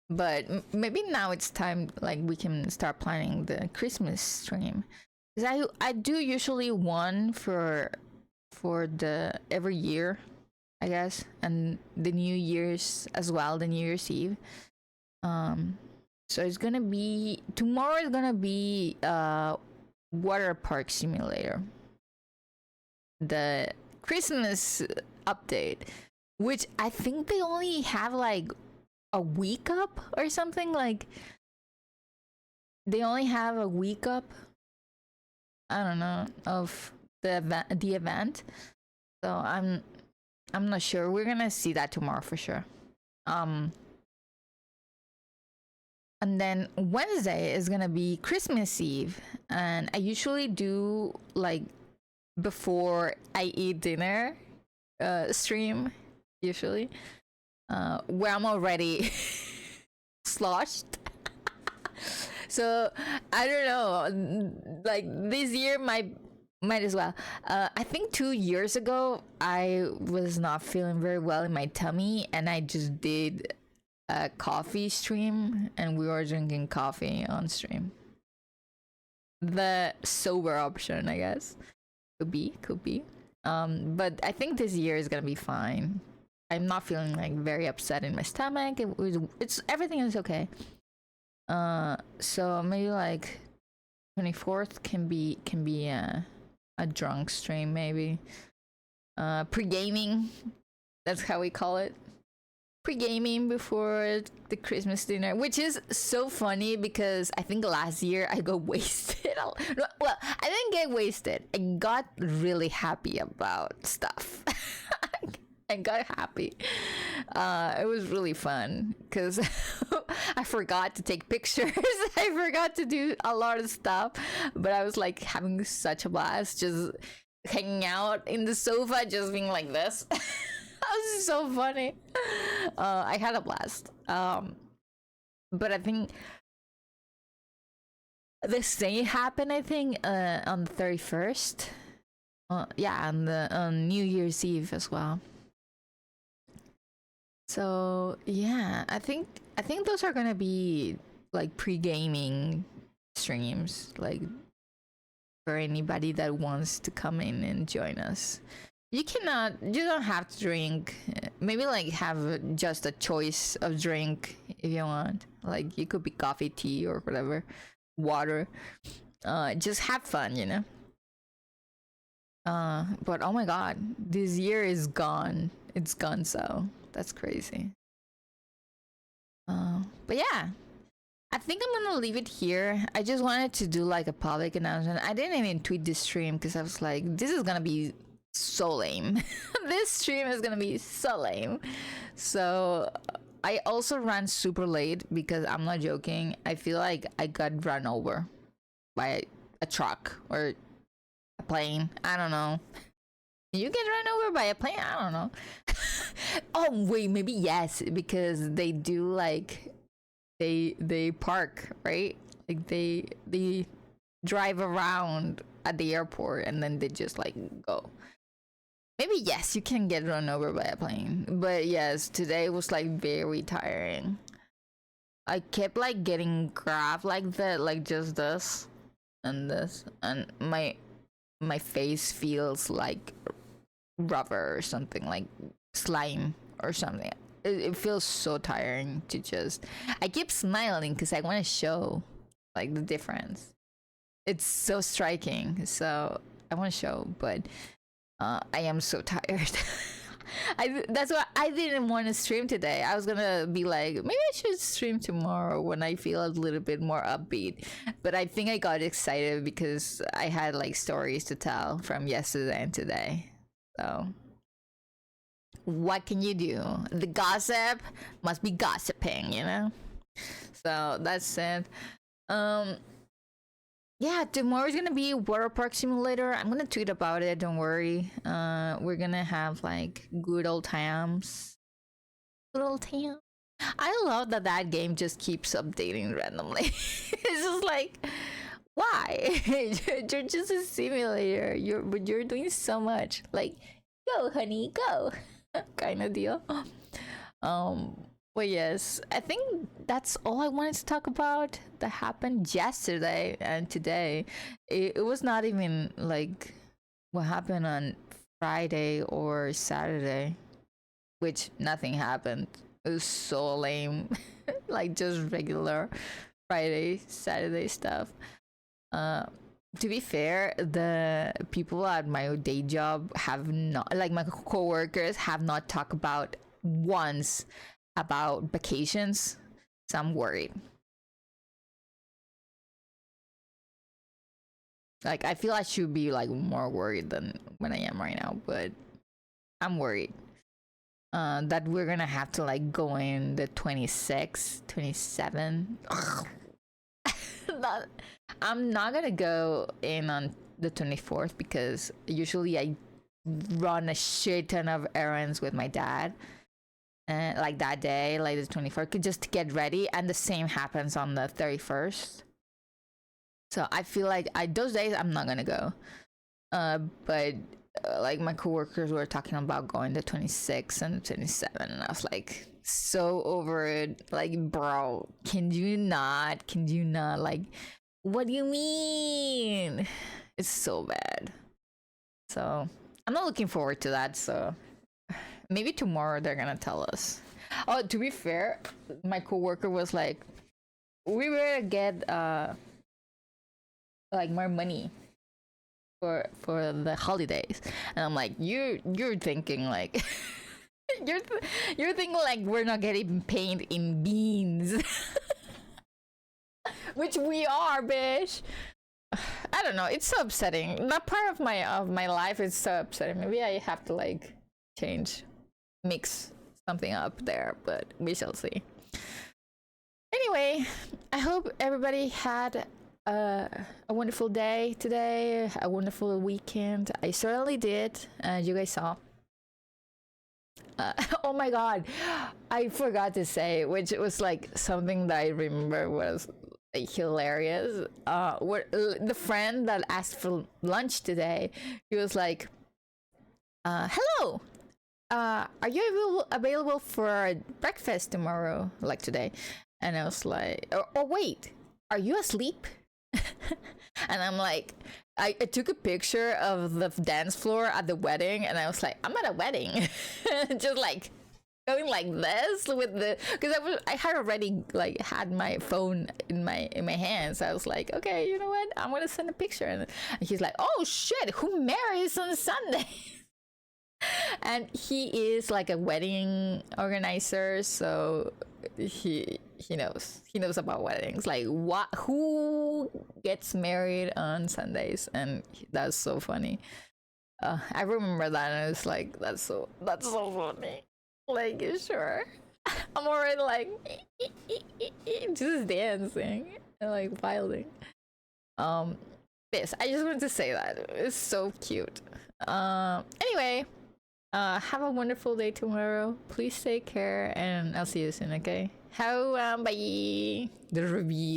But maybe now it's time, like we can start planning the Christmas stream, because I do usually one for for the every year, I guess, and the New Year's as well, the New Year's Eve. So it's gonna be tomorrow is gonna be water park simulator, the Christmas update, which I think they only have like a week up or something. Like they only have a week up, I don't know, of the event. So I'm not sure. We're gonna see that tomorrow for sure. And then Wednesday is gonna be Christmas Eve, and I usually do like before I eat dinner stream, usually, where I'm already sloshed. So I don't know, like this year might as well. I think 2 years ago I was not feeling very well in my tummy, and I just did a coffee stream, and we were drinking coffee on stream. The sober option, I guess. Could be. But I think this year is gonna be fine. I'm not feeling like very upset in my stomach. It's everything is okay. So maybe like 24th can be a drunk stream, maybe. Pre-gaming, that's how we call it. Pre-gaming before the Christmas dinner, which is so funny because I think last year I got wasted. Well, I didn't get wasted. I got really happy about stuff. I got happy. It was really fun because I forgot to take pictures. I forgot to do a lot of stuff, but I was like having such a blast, just hanging out in the sofa, just being like this. That was so funny. I had a blast. But I think the same happened, I think, on the 31st. Yeah, on New Year's Eve as well. So yeah, I think those are gonna be like pre-gaming streams, like for anybody that wants to come in and join us. You don't have to drink. Maybe like have just a choice of drink if you want. Like it could be coffee, tea, or whatever, water. Just have fun, you know. But oh my god, this year is gone. It's gone, so that's crazy. But yeah, I think I'm gonna leave it here. I just wanted to do like a public announcement. I didn't even tweet this stream because I was like, this is gonna be so lame. This stream is gonna be so lame. So I also ran super late because I'm not joking. I feel like I got run over by a truck or a plane. I don't know. You get run over by a plane? I don't know. Oh wait, maybe yes, because they do like they park, right? Like they drive around at the airport and then they just like go. Maybe yes, you can get run over by a plane. But yes, today was like very tiring. I kept like getting grabbed like that, like just this and this, and my face feels like rubber or something, like slime or something. It feels so tiring to just. I keep smiling because I want to show like the difference. It's so striking, so I want to show, but I am so tired. That's why I didn't want to stream today. I was gonna be like, maybe I should stream tomorrow when I feel a little bit more upbeat. But I think I got excited because I had like stories to tell from yesterday and today. So what can you do? The gossip must be gossiping, you know? So that's it. Yeah, tomorrow's gonna be water park simulator. I'm gonna tweet about it, don't worry. We're gonna have like good old times. Good old time. I love that game just keeps updating randomly. It's just like, why? You're just a simulator. You're doing so much. Like, go honey, go. Kind of deal. Well, yes, I think that's all I wanted to talk about that happened yesterday and today. It was not even like what happened on Friday or Saturday, which nothing happened. It was so lame. Like just regular Friday, Saturday stuff. To be fair, the people at my day job have not, like my coworkers have not talked about once about vacations, so I'm worried. Like I feel I should be like more worried than when I am right now, but I'm worried that we're gonna have to like go in the 26, 27. Not, I'm not gonna go in on the 24th because usually I run a shit ton of errands with my dad. And like that day, like the 24th, just to get ready, and the same happens on the 31st. So I feel like those days I'm not gonna go. But like my coworkers were talking about going the 26th and the 27th, and I was like so over it. Like, bro, can you not? Like, what do you mean? It's so bad. So I'm not looking forward to that. So maybe tomorrow they're gonna tell us. Oh, to be fair, my coworker was like, we were gonna get like more money for the holidays, and I'm like, you're thinking like you're thinking like we're not getting paid in beans. Which we are, bitch. I don't know, it's so upsetting. That part of my life is so upsetting. Maybe I have to like mix something up there, but we shall see. Anyway, I hope everybody had a wonderful day today, a wonderful weekend. I certainly did, as you guys saw. Oh my god, I forgot to say, which was like something that I remember was like, hilarious. The friend that asked for lunch today, he was like, hello, are you available for breakfast tomorrow, like today? And I was like, oh wait, are you asleep? And I'm like, I took a picture of the dance floor at the wedding, and I was like, I'm at a wedding. Just like going like this with the, because I had already like had my phone in my hands. I was like, okay, you know what, I'm gonna send a picture. And he's like, oh shit, who marries on Sunday? And he is like a wedding organizer, so he knows about weddings, like who gets married on Sundays. And that's so funny. I remember that, and it's like, that's so funny. Like, sure. I'm already like just dancing and like wilding. This, I just wanted to say that it's so cute. Anyway, have a wonderful day tomorrow. Please take care, and I'll see you soon, okay? Bye. The review.